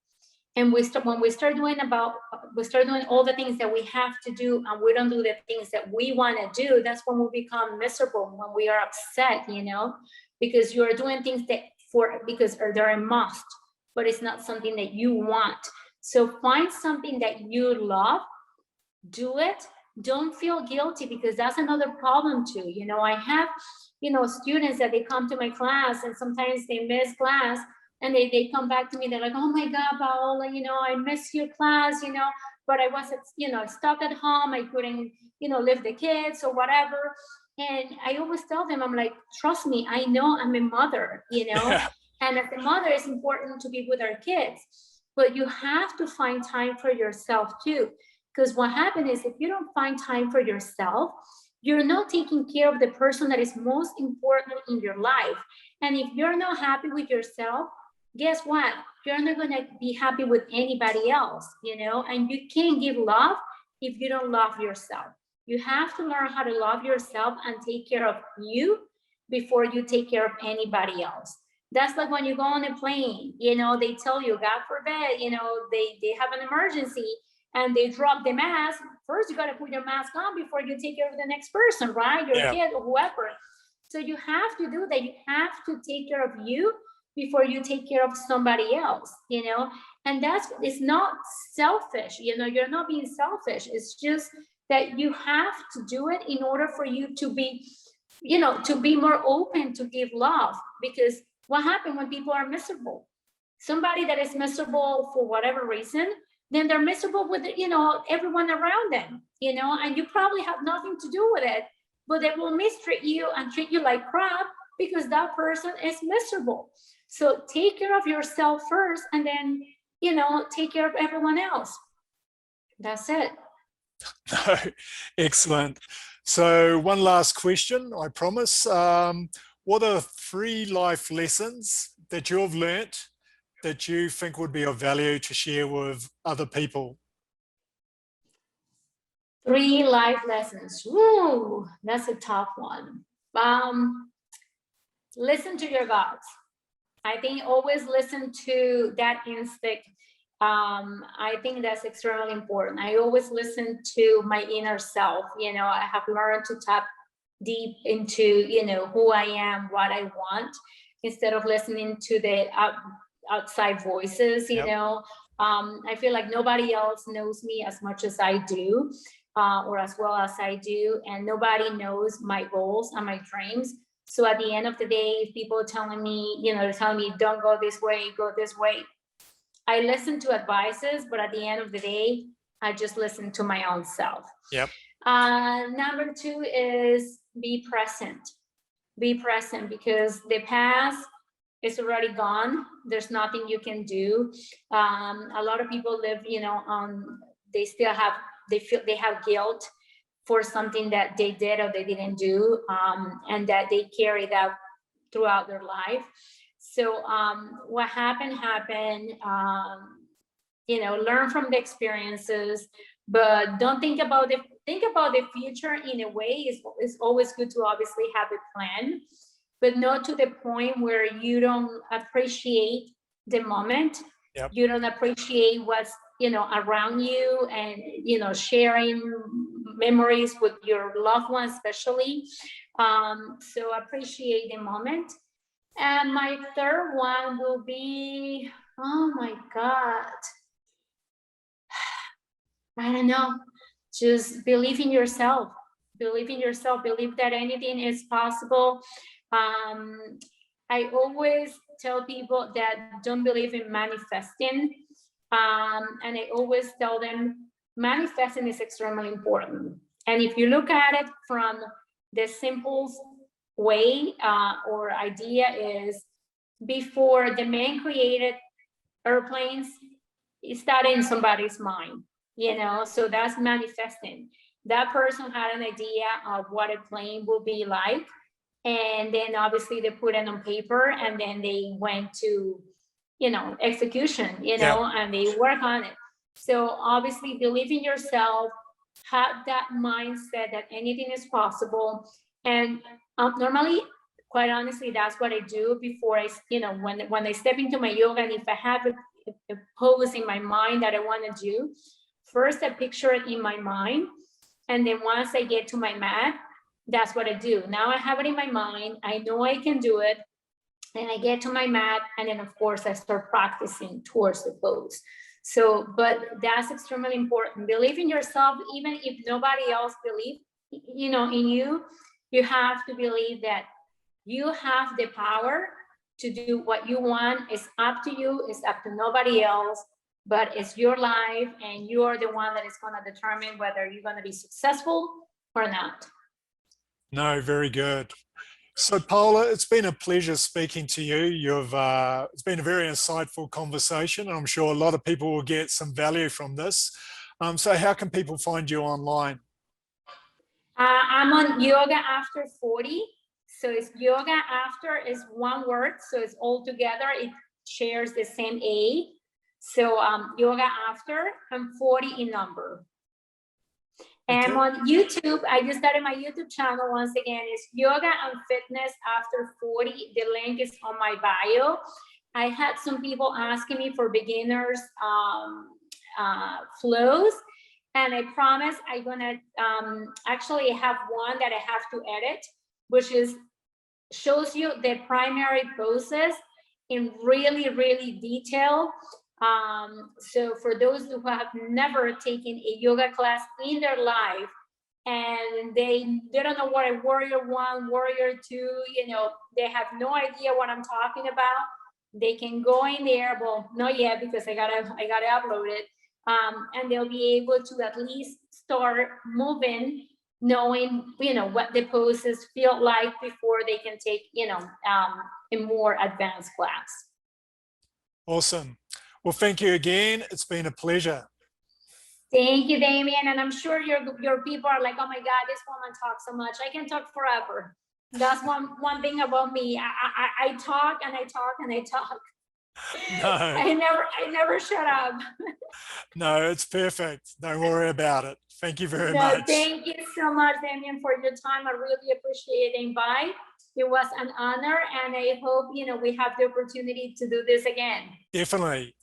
And when we start doing all the things that we have to do, and we don't do the things that we want to do, that's when we become miserable, when we are upset, you know, because you're doing things that because they're a must, but it's not something that you want. So find something that you love, do it. Don't feel guilty, because that's another problem too. You know, I have, you know, students that they come to my class and sometimes they miss class, and they come back to me, they're like, oh my God, Paola, you know, I miss your class, you know, but I wasn't, you know, stuck at home, I couldn't, you know, leave the kids or whatever. And I always tell them, I'm like, trust me, I know I'm a mother, you know. Yeah. And as a mother, it's important to be with our kids, but you have to find time for yourself too. Because what happens is, if you don't find time for yourself, you're not taking care of the person that is most important in your life. And if you're not happy with yourself, guess what? You're not going to be happy with anybody else, you know. And you can't give love if you don't love yourself. You have to learn how to love yourself and take care of you before you take care of anybody else. That's like when you go on a plane, you know, they tell you, God forbid, you know, they have an emergency and they drop the mask. First, you got to put your mask on before you take care of the next person, right? Your kid or whoever. So you have to do that. You have to take care of you before you take care of somebody else, you know. And it's not selfish, you know. You're not being selfish. It's just that you have to do it in order for you to be, you know, to be more open to give love. Because what happens when people are miserable? Somebody that is miserable for whatever reason, then they're miserable with, you know, everyone around them, you know, and you probably have nothing to do with it, but they will mistreat you and treat you like crap because that person is miserable. So take care of yourself first, and then, you know, take care of everyone else. That's it. No, excellent. So one last question, I promise. What are 3 life lessons that you've learnt that you think would be of value to share with other people? 3 life lessons. Woo, that's a tough one. Listen to your guts. I think always listen to that instinct. I think that's extremely important. I always listen to my inner self. You know, I have learned to tap deep into, you know, who I am, what I want, instead of listening to the outside voices, you know. I feel like nobody else knows me as much as I do, or as well as I do, and nobody knows my goals and my dreams. So at the end of the day, if people are telling me, you know, they're telling me, don't go this way, go this way, I listen to advices, but at the end of the day, I just listen to my own self. Yep. Number 2 is be present. Be present, because the past is already gone. There's nothing you can do. A lot of people live, you know, on they still have, they have guilt for something that they did or they didn't do, and that they carry that throughout their life. So what happened, learn from the experiences, but don't think about the future in a way. It's always good to obviously have a plan, but not to the point where you don't appreciate the moment. Yep. You don't appreciate what's around you, and sharing memories with your loved ones especially. So appreciate the moment. And my third one will be, oh my God, I don't know, just believe in yourself. Believe in yourself. Believe that anything is possible. I always tell people that don't believe in manifesting. And I always tell them manifesting is extremely important. And if you look at it from the simplest way or idea is, before the man created airplanes, it started in somebody's mind, so that's manifesting. That person had an idea of what a plane will be like, and then obviously they put it on paper, and then they went to execution, and they work on it. So obviously believe in yourself, have that mindset that anything is possible. And normally, quite honestly, that's what I do before I, when I step into my yoga, and if I have a pose in my mind that I want to do, first I picture it in my mind, and then once I get to my mat, that's what I do. Now I have it in my mind, I know I can do it, and I get to my mat, and then of course I start practicing towards the pose. So, but that's extremely important. Believe in yourself, even if nobody else believes, in you. You have to believe that you have the power to do what you want. It's up to you. It's up to nobody else, but it's your life, and you are the one that is going to determine whether you're going to be successful or not. No, very good. So Paola, it's been a pleasure speaking to you. It's been a very insightful conversation, and I'm sure a lot of people will get some value from this. So how can people find you online? I'm on Yoga After 40. So it's Yoga After is one word, so it's all together. It shares the same A. So Yoga After, I'm 40 in number. And Okay. on YouTube, I just started my YouTube channel once again. It's Yoga and Fitness After 40. The link is on my bio. I had some people asking me for beginners flows, and I promise I'm gonna actually have one that I have to edit, which shows you the primary poses in really detail. So for those who have never taken a yoga class in their life, and they don't know what a warrior 1, warrior 2, they have no idea what I'm talking about, they can go in there. Well, not yet, because I gotta upload it, and they'll be able to at least start moving, knowing what the poses feel like before they can take a more advanced class. Awesome. Well, thank you again. It's been a pleasure. Thank you, Damien. And I'm sure your people are like, oh my God, this woman talks so much. I can talk forever. That's one thing about me. I talk and I talk and I talk. No. I never shut up. No, it's perfect. Don't worry about it. Thank you very much. Thank you so much, Damien, for your time. I really appreciate the invite. It was an honor, and I hope we have the opportunity to do this again. Definitely.